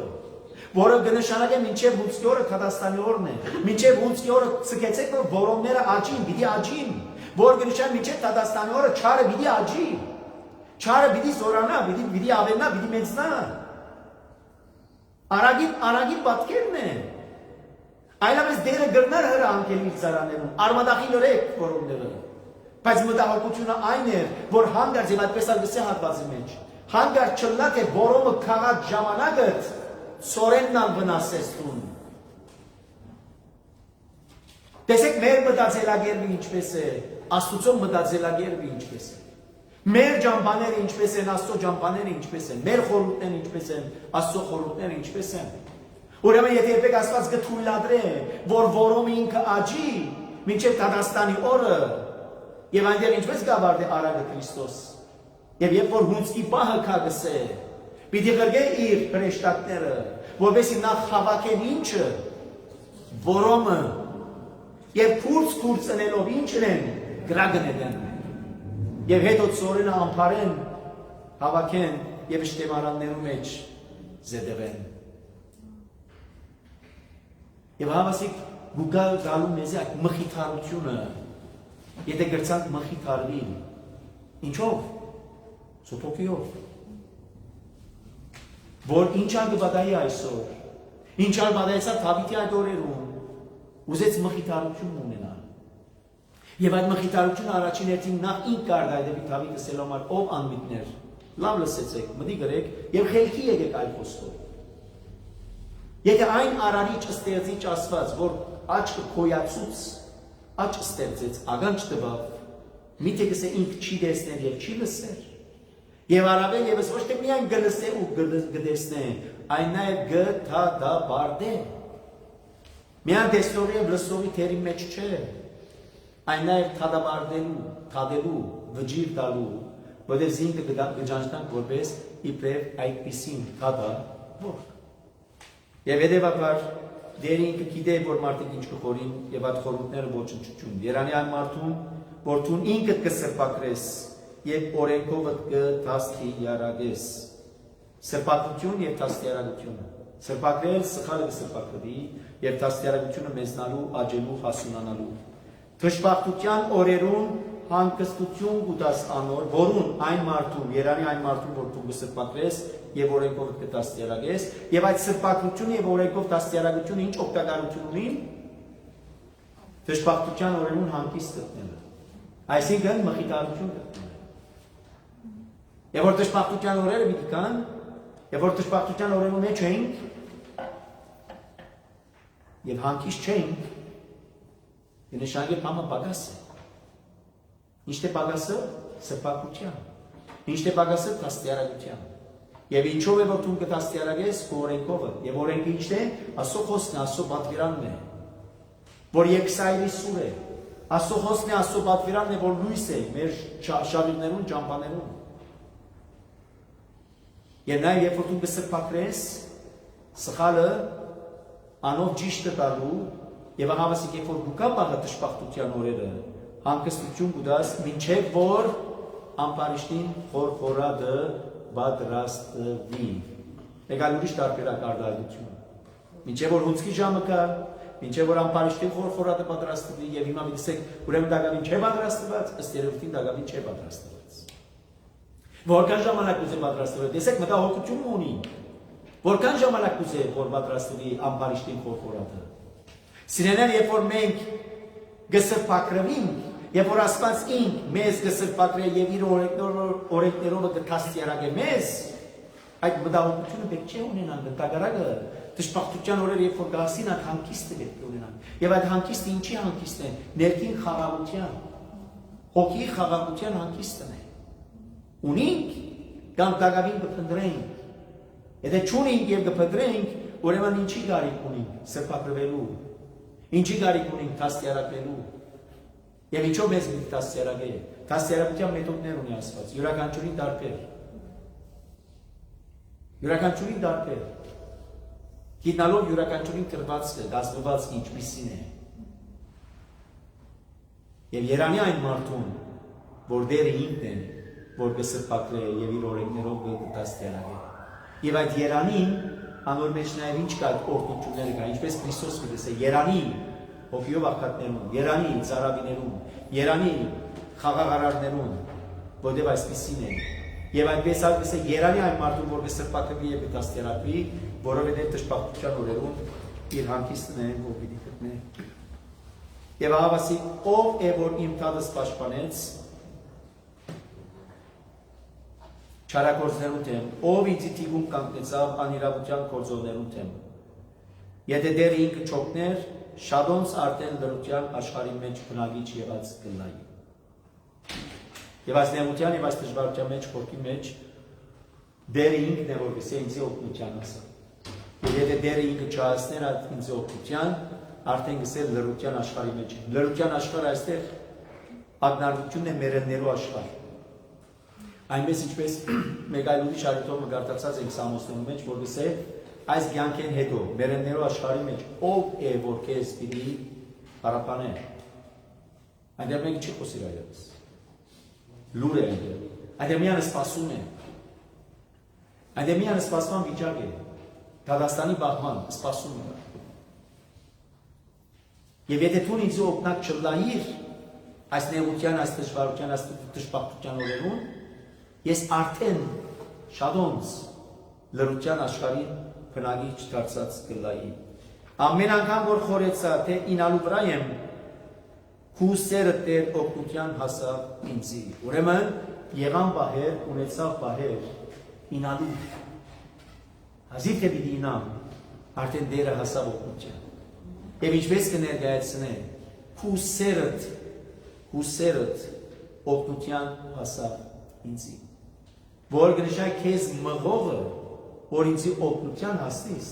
որը կնշանակե մինչև հունցքի օրը Թադաստանի օրն է։ Մինչև հունցքի օրը ցկեցեք որ որոմները աճին, պիտի աճին, որ կնշանակե մինչև Թադաստանի օրը չարը պիտի աճի։ Չարը պիտի զորանա, պիտի ավելնա, պիտի մեծնա։ Արագին պատկերն է։ Այլապես դերը գրներ հրահանգել իր ծարաներում, արմադախիլ օրեք որոմները։ Բայց մտահոգությունը այն է, որ հանգարց եւ այդպես ալգսե հատվածի մեջ։ Հանգարց չլա թե որոմը քաղաք ժամանակը ծորենն ալ վնասես տուն։ Տեսեք մեր մտածելակերպը ինչպես է, Աստծո մտածելակերպը ինչպես է։ Մեր ջամբաները ինչպես են, Աստծո ջամբաները ինչպես են, մեր խորհուրդները ինչպես են, Աստծո խորհուրդները ինչպես են։ Ուրեմն եթե երբեք Աստված գթույլադրե, որ որոմը ինքը աճի, մինչև Թադաստանի օրը, եւ այնտեղ ինչպես գավարդե արագը Քրիստոս։ Եվ երբ որ հունցքի պահը կգսե, պիտի գրգե իր հրեշտակները, որովհետեւ նախ հավաքեն ինչը, որոմը, եւ քուրց ընելով ինչն են, գրագնեն։ Եվ հետո ծորենը ամփարեն, հավաքեն եւ շտեմարաններու մեջ զետեղեն։ Եվ հավասիկ գուգալ գալու մեզ այդ մխիթարությունը, եթե գրցանք մխիթարվի, ինչով, սոթոքիով, որ ինչան կբադայի այսօր, ինչան բադայեցավ Դավիթի այդ օրերում, ուզեց մխիթարություն ունենալ։ Եվ այդ մխիթարությունը առաջին հերթին նախ ինք կարգայդեպի Դավիթը սելոմար ով անմիտներ, լավ լսեցեք, մտի գրեք եւ խելքի եկեք այլ խոսքով։ Եթե այն արարիչ ստեղծիչ Աստված, որ աչքը քոյացուց, աչ ստեղծեց, ագանջ տվավ, միթե գսե ինք չի տեսներ եւ չի լսեր։ Եվ առավել եւս ոչ թե միայն գլսե ու գտեսնե, այն նաեւ գթադաբարդե։ Միայն տեսնողի եւ լսողի թերի մեջ չէ։ այն նաև թադելու, վջիր տալու, որտեղ զինքը գճանչնանք որպես իբրև այդպիսին թադա ворք։ Եվ հետևաբար դեր ինքը գիտե, որ մարդիկ ինչ կխորին եւ այդ խորհուրդները ոչնչություն։ Երանի այն մարդուն, որ դու ինքդ կսրբակրես եւ օրենքով կդաստի ярագես։ Սրբակրություն եւ դաստիարակությունը։ Սրբակրել սխալը կսրբակրվի եւ դաստիարակությունը մեզնալու, աճելու, հասունանալու։ Թշպախտության օրերուն հանգստություն կուտաս անոր, որուն այն մարդում, երանի այն մարդում, որ դու կսրբակրես եւ օրենքով կդաստիարակես, եւ այդ սրբակրությունը եւ օրենքով դաստիարակությունը ինչ օգտակարություն ունի։ Թշպախտության օրերուն հանգիստ գտնելը։ Այսինքն մխիթարություն գտնելը։ Եվ որ թշպախտության օրերը պիտի կան, եւ որ թշպախտության օրերու մեջ էինք, եւ հանգիստ չենք, նշանակի համը պակաս է։ Ինչ է պակասը սրբակրության, ինչ է պակասը դաստիարակության։ Եվ ինչով է որ դու կդաստիարակես օրենքովը, եւ օրենքը ինչ է, Աստծո խոսքն է, Աստծո պատվիրանն է, որ երկսայրի սուր է, Աստծո խոսքն է, Աստծո պատվիրանն է, որ լույս է մեր շավիղներուն, ճամփաներուն։ Եվ նաև երբ որ դու կսրբակրես, սխալը անով ճիշտը տալու եւ ահավասիկ երբ որ գուկա բաղը դժբախտության օրերը հանգստություն կուտաս մինչեւ որ ամպարիշտին խորխորադը պատրաստվի։ Եկալ ուրիշ տարբերակ արտահայտություն։ Մինչեւ որ հունցքի ժամը կա, մինչեւ որ ամպարիշտին խորխորադը պատրաստվի եւ հիմա միտսեք ուրեմն դակավին չէ պատրաստված, ըստ երևույթին դակավին չէ պատրաստված։ Որքան ժամանակ ուզե պատրաստվել, տեսեք մտահոգություն ունի։ Որքան ժամանակ ուզե որ պատրաստվի ամբարիշտին խորխորատը։ Սիրեներ, երբ որ մենք գսրբակրվենք, երբ որ Աստված ինք մեզ գսրբակրե եւ իր օրենքներով կդաստիարակե մեզ, այդ մտահոգությունը պետք չէ ունենալ դատարակը, դժբախտության օրերը երբ որ գասին այդ հանգիստը պետք է ունենալ։ Եվ այդ հանգիստը ինչի հանգիստն է։ Ներքին խաղաղության, հոգի խաղաղության հանգիստն է։ Ունենք կամ դակավին կփնտրենք։ Եթե չունենք եւ կփնտրենք, ուրեմն ինչի գարիք ունենք սրբակրվելու։ Ինչի գարիք ունենք դաստիարակելու։ Եվ ինչով մեզ մի դաստիարակե։ Դաստիարակության մեթոդներ ունի Աստված, յուրաքանչյուրին տարբեր։ Յուրաքանչյուրին տարբեր։ Գիտնալով յուրաքանչյուրին կրվածքը, դասվածքը ինչպիսին է։ Եվ երանի այն մարդուն, որ դերը ինքն է, որ կսրբակրե եւ իր օրենքներով կդաստիարակե։ Եվ այդ երանին անոր մեջ նաեւ ինչ կա օրդությունները կա, ինչպես Քրիստոս գիտես է երանի հոգիով աղքատներուն, երանի ծարավիներուն, երանի խաղաղարարներուն, որտեղ այսպիսին է։ Եվ այդպես է երանի այն մարդուն, որ կսրբակրվի եւ կդաստիարակվի, որովհետեւ դժբախտության օրերուն իր հանգիստն է, որ պիտի գտնե։ Եվ ահավասի ով է որ իմ թադս պաշտպանեց չարագործներուն թեմ, ով ինձի թիգում կանգնեցավ անիրավության գործողներուն թեմ։ Եթե դեր ինքը չոքներ, շադոնց արդեն լրության աշխարհի մեջ բնագիչ եղած կլայի։ Եվ այս նեղության եւ այս դժվարության մեջ, խորքի մեջ դերը ինքն է որ գսե ինձի օգնության ասա։ Եվ եթե դերը ինքը չհասներ այդ ինձի օգնության, արդեն գսե լրության աշխարհի մեջ։ Լրության աշխարհը այստեղ ագնարությունն է մերելներու աշխարհ։ Այնպես ինչպես մեկ այլ ուրիշ արիտոմը գարտացած ենք Սամոսներու մեջ, որ գսե այս կյանքեն հետո մերելներու աշխարհի մեջ ով է որ քեզ պիտի հարապանե։ Այնտեղ մենք չի խոսիր այլևս։ Լուր է այնտեղ։ Այնտեղ միանը սպասում է։ Այնտեղ միանը սպասման վիճակ է։ Դադաստանի բախման սպասում է։ Եվ եթե դու ինձ օգնակ չլայիր այս նեղության, այս դժվարության, այս դժբախտության օրերուն, ես արդեն շադոնց լրության աշխարհին բնագիչ դարձած կլայի։ Ամեն անգամ որ խորեցա, թե ինալու վրա եմ, քու սերը Տեր օգնության հասավ ինձի։ Ուրեմն եղան բահեր, ունեցավ բահեր, ինալու։ Հազիվ թե պիտի ինամ, արդեն Տերը հասավ օգնության։ Եվ ինչպես կներկայացնե, քու սերդ օգնության հասավ ինձի։ Որ գնշա քեզ մղողը, որ ինձի օգնության հասնիս,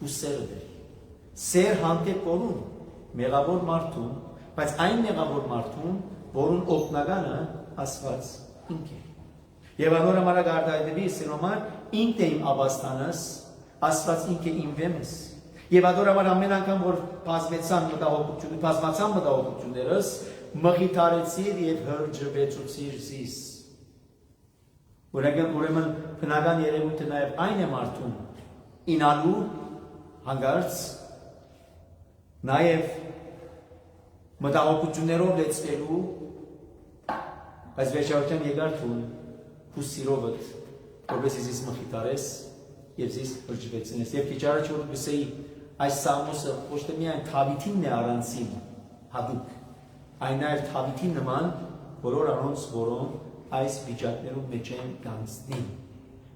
ու սերը դեր։ Սեր հանդեպ որում, մեղավոր մարդուն, բայց այն մեղավոր մարդուն, որուն օգնականը Աստված ինք է։ Եվ անոր համար գարտայդի սիրոմար ինքն է իմ աբաստանս, Աստված ինք է իմ վեմս։ Եվ անոր համար ամեն անգամ որ բազմացան մտահոգություններս, մխիթարեցիր եւ հրջվեցուցիր զիս։ Ուրեմն բնական երևույթը նաեւ այն է մարդուն ինալու հանգարց նաեւ մտահոգություններով լեցվելու, բայց վերջավորության եկար թուն ու սիրովդ, որպես ես մխիթարես և ես հրջվեցնես։ Եվ քիչ առաջ որ գսեի այս սաղմոսը ոչ թե միայն Թավիթին է առանցին հատուկ, այն նաև Թավիթին նման բոլոր անոնց, որոնք այս վիճակներում մեջ են գանցնին։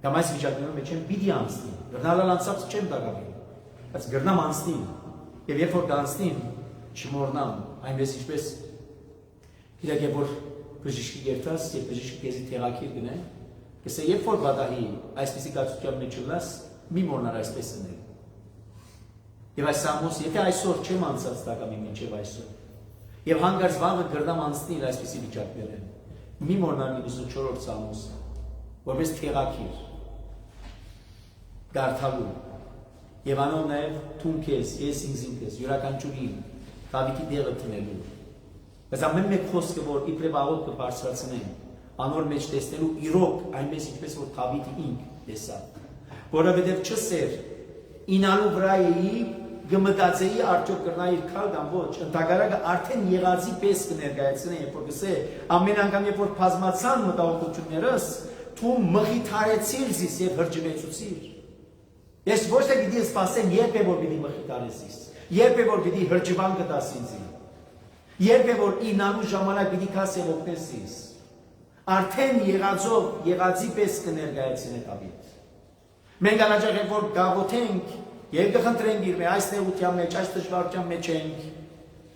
Կամ այս վիճակներում մեջ են պիտի անցնին։ Գրնալալ անցած չեմ դակավին, բայց գրնամ անցնին։ Եվ երբ որ գանցնին, չմոռնամ, այնպես ինչպես իրակ երբ որ բժիշկի երթաս եւ բժիշկի քեզի թերակիր գնե, կսե երբ որ վադահի այսպեսի կացության մեջ ուլաս, մի մոռնար այսպես անել։ Եվ այս սամոս, եթե այսօր չեմ անցած տակամի մինչև այսօր, եւ հանգարց վաղը գրնամ անցնիլ այսպեսի վիճակներ են, մի մոռնար 94-րդ սամոսը, որպես թերակիր գարթալու եւ անով նաեւ թուն քեզ, ես ինքս, յուրաքանչյուրին Դավիթի դերը տնելու։ Բայց ամեն մեկ խոսքը, որ իբրև աղոտ կբարձրացնեն, անոր մեջ տեսնելու իրոք, այնպես ինչպես որ Դավիթը ինք տեսավ։ Որովհետև չսեր, ինալու վրա էի, գմտածեի արդյոք կրնա իր քալ կամ ոչ, ընդհակառակը արդեն եղածի պես կներկայացնեն, երբ որ գսե, ամեն անգամ երբ որ բազմացան մտահոգություններս, դու մխիթարեցիր զիս եւ հրջվեցուցիր։ Ես ոչ թե պիտի սպասեմ, երբ է որ պիտի մխիթարես զիս, երբ է որ պիտի հրջվան կտաս ինձ, երբ է որ ինալու ժամանակ պիտի քաս եւ օգնես զիս, արդեն եղածով եղածի պես կներկայացնեն Դավիթ։ Մենք անաչաղ երբ որ գաղութենք եւ կխնդրենք իր այս նեղության մեջ, այս դժվարության մեջ ենք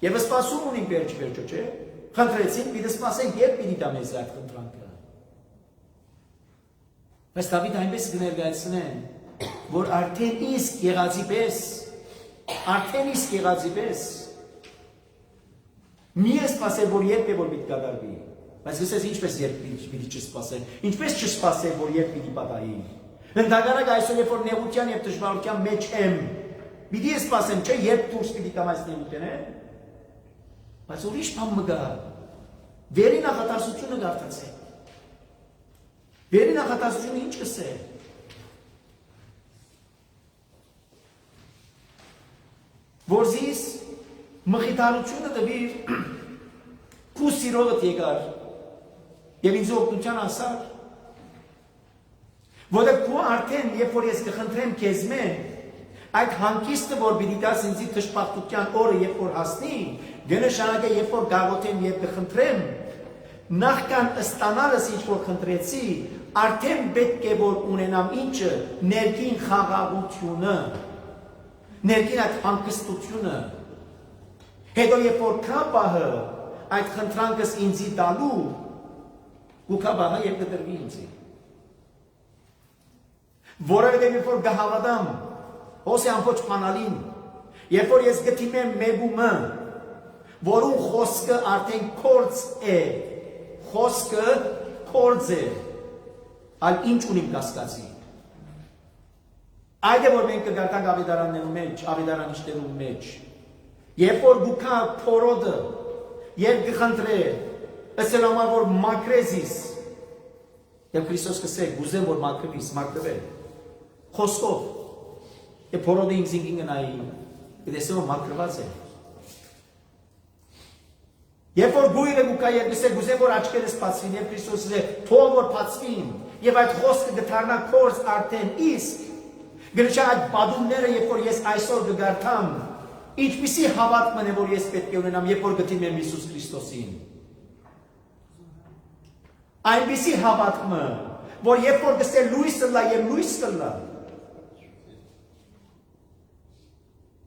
եւ սպասում ունենք վերջ-վերջո, չէ՞։ Խնդրեցին, պիտի սպասենք, երբ պիտի դա մեզ այդ խնդրանքը։ Բայց Դավիթ այնպես կներկայացնեն, որ արդեն իսկ եղածի պես մի է սպասել, որ երբ է որ պիտի կատարվի, բայց գսես ինչպես երբ պիտի չսպասել, ինչպես չսպասել, որ երբ պիտի պատահի։ Ընդհանրակ այսօր երբ որ նեղության եւ դժվարության մեջ եմ, պիտի սպասեմ, չէ, երբ դուրս պիտի կամ այս նեղութեն է, բայց ուրիշ բան մգա, վերի նախատասությունը գարտացեք, վերի նախատասությունը ինչ կսե, որ զիս մխիթարությունը տվիր քու սիրովդ եկար եւ ինձ օգնության ասար, որը քու արդեն երբ որ ես կխնդրեմ քեզ մե այդ հանգիստը որ պիտի տաս ինձի դժբախտության օրը երբ որ հասնի, գնշանակե երբ որ գաղութեմ եւ կխնդրեմ, նախքան ստանալս ինչ որ խնդրեցի, արդեն պետք է որ ունենամ ինչը ներքին խաղաղությունը, ներքին այդ հանգստությունը, հետո երբ որ կապահը այդ խնդրանքս ինձի տալու, ու կապահը երբ կտրվի ինձի։ Որովհետև երբ որ գահավատամ, հոս է ամբողջ բանալին, երբ որ ես գտիմեմ մեկումը, որում խոսքը արդեն կորձ է, խոսքը կորձ է, այլ ինչ ունիմ կասկածի։ Այդ է որ մենք կգարտանք ավետարաններում մեջ, ավետարանիչներում մեջ, երբ որ գուքա փորոդը, երբ կխնդրե, ասել համար որ մակրեզիս, եւ Քրիստոս կսե, գուզեմ որ մակրվիս, մակրվել, խոսքով, եւ փորոդը ինքին գնայի, գտեսեմ որ մակրված է։ Երբ որ գույրը գուքա եւ կսե, գուզեմ որ աչքերս բացվին, եւ Քրիստոս ասե, թող որ բացվին, եւ այդ խոսքը դառնա կորձ արդեն իսկ, գնա այդ բադումները, երբ որ ես այսօր կգարտամ, ինչպիսի հավատքն է, որ ես պետք է ունենամ, երբ որ գտիմեմ Հիսուս Քրիստոսին։ Այնպիսի հավատքը, որ երբ որ գսե լույսը լա եւ լույս կլա։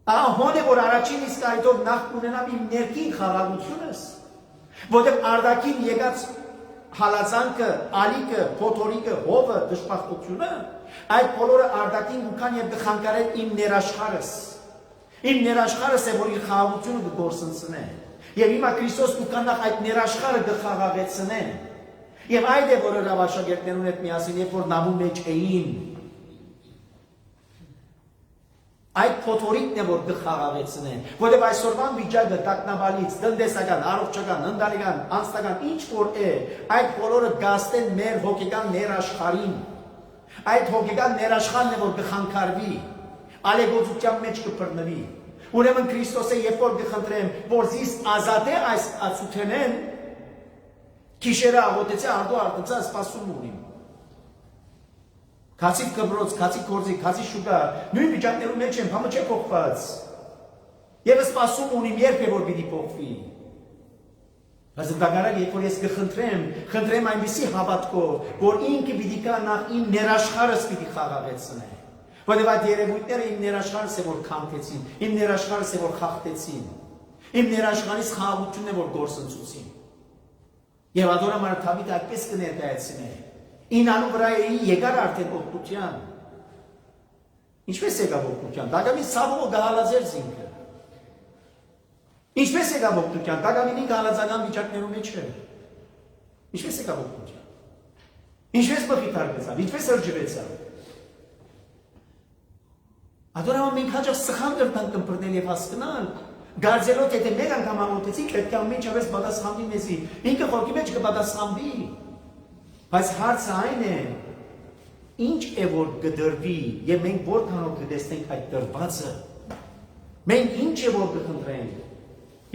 Հոն է որ առաջին իսկ այդով նախ ունենամ իմ ներքին խաղաղությունս, որտեղ արդակին եկած հալածանքը, ալիքը, փոթորիկը, հովը, դժբախտությունը, այդ բոլորը արդակին գուքան եւ կխանգարեն իմ ներաշխարհս։ Իմ ներաշխարհս է որ իր խաղաղությունը կգործընծնե։ Եվ հիմա Քրիստոս ու կանախ այդ ներաշխարը գխաղաղեցնեն։ Եվ այդ է, որ հրավաշագերտներուն հետ միասին, երբ որ նամու մեջ էին, այդ փոթորիկն է, որ գխաղաղեցնեն, որտեղ այսօրվան վիճակը տագնապալից, տնտեսական, առողջական, ընտանեկան, անձնական, ինչ որ է, այդ բոլորը գաստեն մեր հոգեկան ներաշխարին։ Այդ հոգեկան ներաշխարն է, որ գխանգարվի, ալեգոծության մեջ կբռնվի։ Ուրեմն Քրիստոսը երբ որ գխնդրեմ, որ զիս ազատ է այս ացութենեն, Քիշերը աղոտեցի արդու արտացա սպասում ունիմ։ Քացիկ կբրոց, քացիկ կորձի, քացիկ շուկա, նույն վիճակներում մեջ եմ, համը չէ փոխված։ Եվ սպասում ունիմ երբ է որ պիտի փոխվի։ Բայց ընդհանրակ երբ որ ես կխնդրեմ, խնդրեմ այնպիսի հավատքով, որ ինքը պիտի կա նախ իմ ներաշխարհս պիտի խաղաղեցնե։ Որտեղ այդ երևույթները իմ ներաշխարհս է որ քամթեցին, իմ ներաշխարհս է որ խախտեցին, իմ ներաշխարհից խաղաղությունն է որ գործընծուցին։ Եվ ադորամար Դավիթ այդպես կներկայացնե։ Ինանու վրա է եկար արդեն օգնության։ Ինչպես եկավ օգնության։ Դագամին Սավո գահալաձեր զինքը։ Ինչպես եկավ օգնության։ Դագամին գահալաձական վիճակներում մեջ էր։ Ինչպես եկավ օգնության։ Ինչպես մխիթարվեցավ, ինչպես րջվեցավ։ Ադորամար մենք հաճախ սխալ կրտանք կմպրնել և հասկնալ։ Գարձելով թե մեկ անգամ ամոթեցին, պետք է ամեն ինչ ավես պատասխանվի մեզի, ինքը խորքի մեջ կպատասխանվի, բայց հարցը այն է, ինչ է որ կդրվի, և մենք որքանով կտեսնենք այդ դրվածը, մենք ինչ է որ կխնդրենք,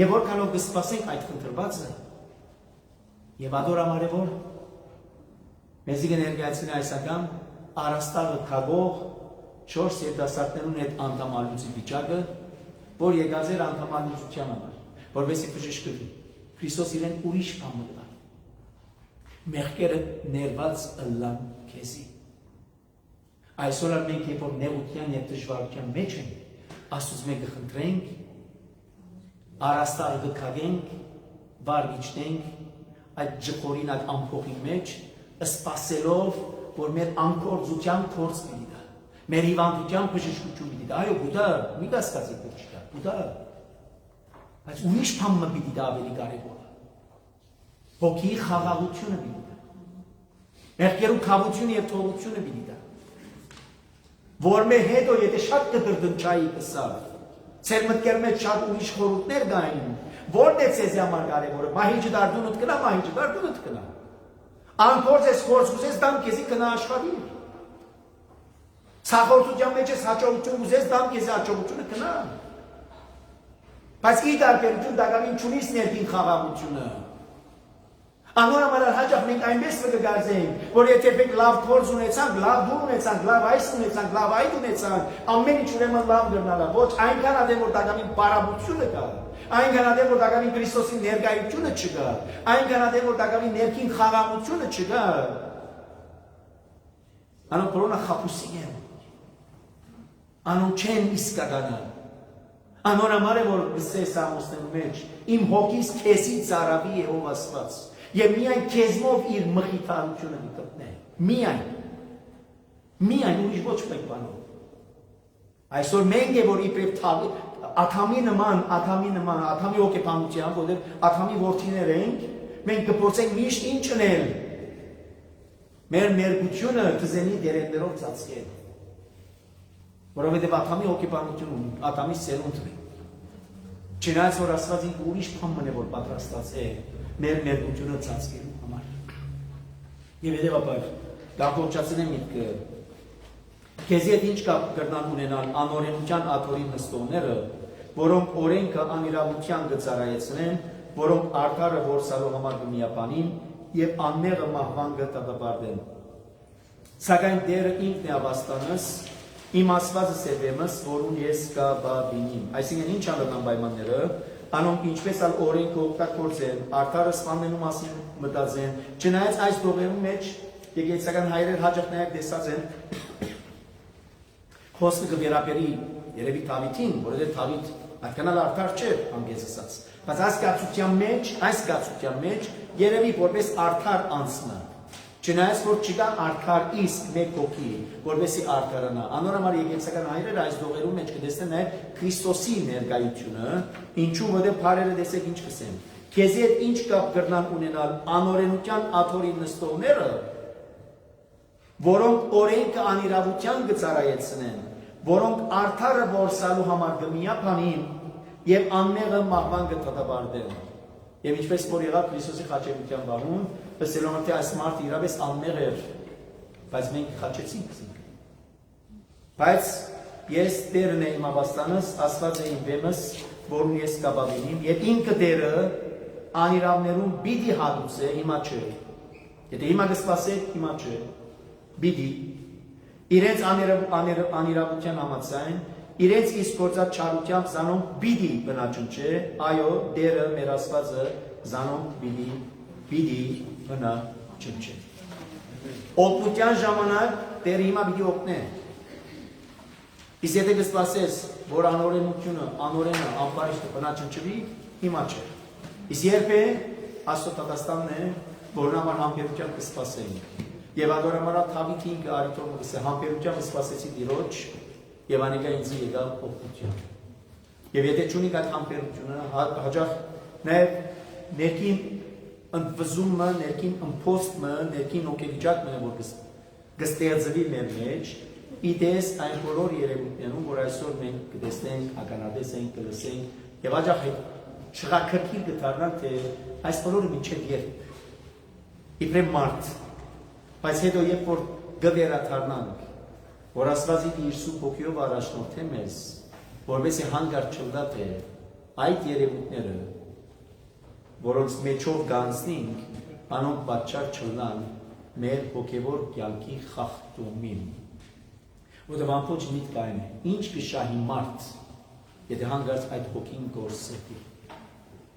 և որքանով կսպասենք այդ խնդրվածը, և ադորամար է որ, մեզի կներկայացնի այս անգամ առաստաղը թագող, 4 երիտասարդներուն հետ անդամալուծի վիճակը, որ եկած էր անդամալուծության համար, որովհետեւ բժշկվի։ Քրիստոս իրեն ուրիշ բան մտա։ Մեղքերը ներված ըլլան քեզի։ Այսօր մենք երբ որ նեղության եւ դժվարության մեջ ենք, Աստծուց մենք կխնդրենք, առաստաղը կքագենք, վարգիչնենք այդ ջխորին այդ ամփոխի մեջ, սպասելով, որ մեր անկործության փորձ լինի։ Մեր հիվանդության բժշկություն պիտի դա, այո, գուտա, մի կասկածի պետք չկա, գուտա, բայց ուրիշ բանը պիտի դա ավելի կարևոր է, հոգի խաղաղությունը պիտի դա, մեղքերու քավությունը և թողությունը պիտի դա, որ մեր հետո եթե շատ կտրդնչայի կսավ, ծեր մտքեր մեջ շատ ուրիշ խորհուրդներ գային, որն է ցեզի համար կարևորը, մահիճը դարդունդ կնա, մահիճը դարդունդ կնա, անկորձ ես խորձ կուզես դամ քեզի կնա աշխարհի։ Ցախորտության մեջ ես հաջողություն ուզես դամ քեզ հաջողությունը կնա։ Բայց ի տարբերություն դակամին չունիս ներքին խաղաղությունը։ Անորոմալ հաջող մենք այնպես կգարձենք, որ եթե մենք լավ փորձ ունեցանք, լավ դուր ունեցանք, լավ այս ունեցանք, լավ այդ ունեցանք, ամեն ինչ ուրեմն լավ դառնալա։ Ոչ այնքան ադեմ որ դակամին բարաբությունը կա, այնքան ադեմ որ դակամին Քրիստոսի ներկայությունը չկա, այնքան ադեմ որ դակամին ներքին խաղաղությունը չկա։ Անոնք որոնը խապուսիկ են։ Անոնք չեն իսկականը, անորամար է որ գսես ամուսնելու մեջ, իմ հոգիս քեզի ծարավի է ով Աստված, և միայն քեզմով իր մխիթարությունը գտնե, միայն ուրիշ ոչ մեկ բանով։ Այսօր մենք է որ իբրև աթամի նման, աթամի հոգեբանության, որտեղ աթամի որդիներ ենք, մենք կփորձենք միշտ ինչ անել, մեր մերգությունը կզենի դերետներով ծածկել։ Որովհետև աթամի հոգեբանություն ունի, աթամի սերունդն է։ Չնայած որ Աստված ինքը ուրիշ բան մնե որ պատրաստած է մեր մերգությունը ծածկելու համար։ Եվ հետևաբար դակոչացնեմ միտքը։ Քեզի հետ ինչ կապ կրնան ունենալ անօրենության աթորի նստողները, որոնք օրենքը անիրավության կծառայեցնեն, որոնք արդարը որսալու համար կմիապանին եւ անմեղը մահվան կտադաբարդեն։ Սակայն Տերը ինքն է ավաստանս Իմ ասվածը սեպեմս, որուն ես կա բաբինիմ։ Այսինքն ինչ անդրնան պայմանները, անոնք ինչպես ալ օրենքը օգտագործեն, արդարը սպանելու մասին մտածեն, չնայած այս դողերու մեջ եկեղեցական հայրեր հաճախ նաև տեսած են խոսքը կվերապերի երևի Դավիթին, որովհետև Դավիթ այդքան արդար չէր, անգեզ ասած, բայց այս զգացության մեջ երևի որպես արդար անցնա, Չնայած որ չկա արդար իսկ մեկ հոգի, որովհետեւ արդարանա։ Անորոշ եկեղեցական հայրերը այս դողերում մեջ կտեսնեն նաև Քրիստոսի ներկայությունը, ինչու որտեղ բարերը տեսեք ինչ կսեն։ Քեզի հետ ինչ կապ կրնան ունենալ անօրենության աթորին նստողները, որոնք օրենքը անիրավության կծառայեցնեն, որոնք արդարը որսալու համար կմիապանին եւ անմեղը մահվան կդատապարտեն։ Եվ ինչպես որ եղավ Քրիստոսի խաչելության բանուն, ասելով թե այս մարդը իրավես անմեղ էր, բայց մենք խաչեցինք։ Բայց ես Տերն եմ ապաստանս, Աստված է իմ վեմս, որուն ես կապավինիմ, եւ ինքը Տերը անիրավներուն պիտի հատուցե, հիմա չէ։ Եթե հիմա կսպասեք, հիմա չէ։ Պիտի իրենց անիրավության համաձայն, իրենց իսկ գործած չարությամբ զանոնք պիտի բնաճնչե, այո, Տերը մեր Աստվածը զանոնք պիտի բնաճնչե։ Օգնության ժամանակ Տերը հիմա պիտի օգնե։ Իսկ եթե կսպասես, որ անօրենությունը, անօրենը, անպարիշտը բնաճնչվի, հիմա չէ։ Իսկ երբ է Աստծո տատաստանն է, որն համար համբերությամբ կսպասենք։ Եվ ադորամարա թավիթին կարիտորը կսե համբերությամբ սպասեցի Տիրոջ եւ անիկա ինձ եկավ օգնության։ Եվ եթե չունի այդ համբերությունը, հաջող նաեւ ներքին ընդվզումը, ներքին ըմփոստը, ներքին օկեվիճակը որ կստեղծվի մեր մեջ, իդես այն բոլոր երևույթներում, որ այսօր մենք կտեսնենք, ականատեսենք, կլսենք եւ հաջող չղաքրքիր կդառնանք, թե այս բոլորը մինչեւ երբ իբրև մարդ, բայց հետո երբ որ գվերաթարնանք, որ Աստվածի իր սուրբ հոգիով առաջնորդե մեզ, որովհետեւ հանգարտ չլա թե այդ երևույթները, որոնց մեջով գանցնենք, անոնք պատճառ չլան մեր հոգևոր կյանքի խախտումին։ Որտեղ ամբողջ միտքը այն է, ինչ կշահի մարդ, եթե հանգարտ այդ հոգին գործի։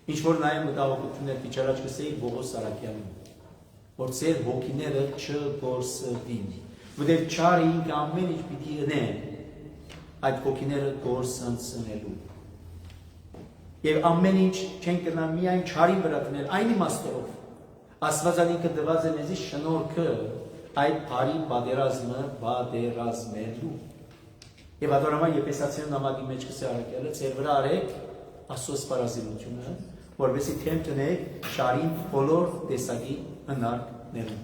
Ինչ որ նաև մտահոգություններ վիճարաճ կսեի Բողոս Սարակյանին, որ ձեր հոգիները չգործվին, որտեղ չարը ինքը ամեն ինչ պիտի ընեն այդ հոգիները գործընծնելու։ Եվ ամեն ինչ չեն կնա միայն չարի վրա դնել, այն իմաստով Աստվածան ինքը տված է մեզի շնորհքը այդ բարի պատերազմելու։ Եվ ադորաման Եփեսացիներուն նամակի մեջ կսե Արաքյալը, ձեր վրա արեք Աստծո սպառազինությունը, որովհետեւ թեմ տնեք շարին բոլոր տեսակի հնարքներում։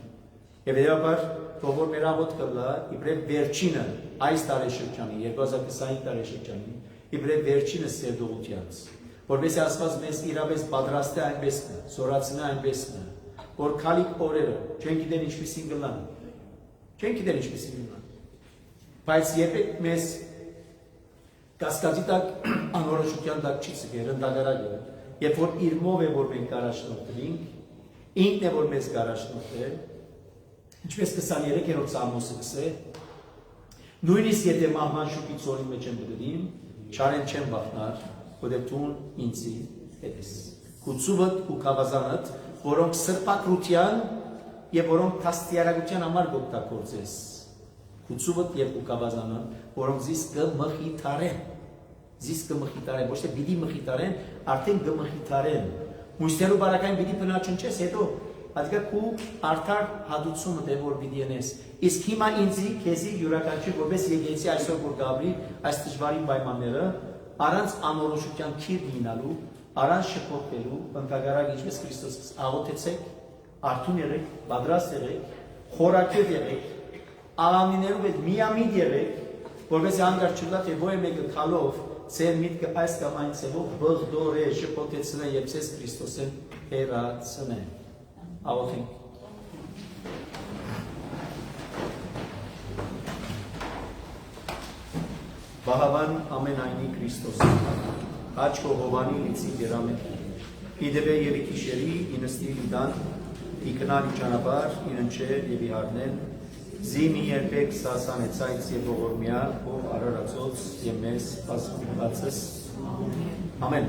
Եվ հետաբար թող որ մեր աղոտ կլա իբրև վերջինը այս տարեշրջանի 2025 տարեշրջանի իբրև վերջինը սերդողությանց, որովհետեւ Աստված մեզ իրապես պատրաստ է այնպես, զորացնե այնպես, որ քալիք օրերը չեն գիտեն ինչպեսին կլան, չեն գիտեն ինչպեսին կլան, բայց երբեք մեզ կասկածի տակ անորոշության տակ չի ցկեր ընդդակարակը, երբ որ իր մով է որ մենք առաջնորդվենք, ինքն է որ մեզ առաջնորդել, ինչպես 23-րդ Սամոսը կսե, նույնիսկ եթե մահվան շուկի ծորի մեջ եմ դրդին, չարեն չեմ վախնար, որտեղ դու ինձի հետ ես։ Քու ծուվդ ու կավազանդ, որոնք սրբակրության եւ որոնք թաստիարակության համար գոկտակործես։ Քու ծուվդ եւ ու կավազանը, որոնք զիս կմխիթարեն, ոչ թե պիտի մխիթարեն, արդեն կմխիթարեն։ Մույսներու բարակային պիտի բնաճնչես, հետո Ադիգա քու արդար հատուցումը դե որ պիտի ենես։ Իսկ հիմա ինձի, քեզի յուրաքանչյուր որպես եկեցի այսօր որ գաբրի այս դժվարին պայմանները, առանց անորոշության քիր լինալու, առանց շփոթվելու, ընդհանրակ ինչպես Քրիստոս աղոթեցեք, արթուն եղեք, պատրաստ եղեք, խորակետ եղեք, աղամիներով հետ միամիտ եղեք, որպես հանգարտ չլա թե ոչ մեկը քալով ձեր միտքը այս կամ այն ցեվով բղդորե շփոթեցնե եւ ցես Քրիստոսեն հերացնե։ Աղոթենք։ Բահավան ամենայնի Քրիստոս, աչքո հովանի լիցի գերամետ, իդեպե երիքի շերի, ինստի լիդան, իքնալի ճանապար, ինընչեր և իհարնեն, զիմի երբեք սասանեցայց և ողորմյա, ով արարացոց և մեզ ասմուղացս, ամեն։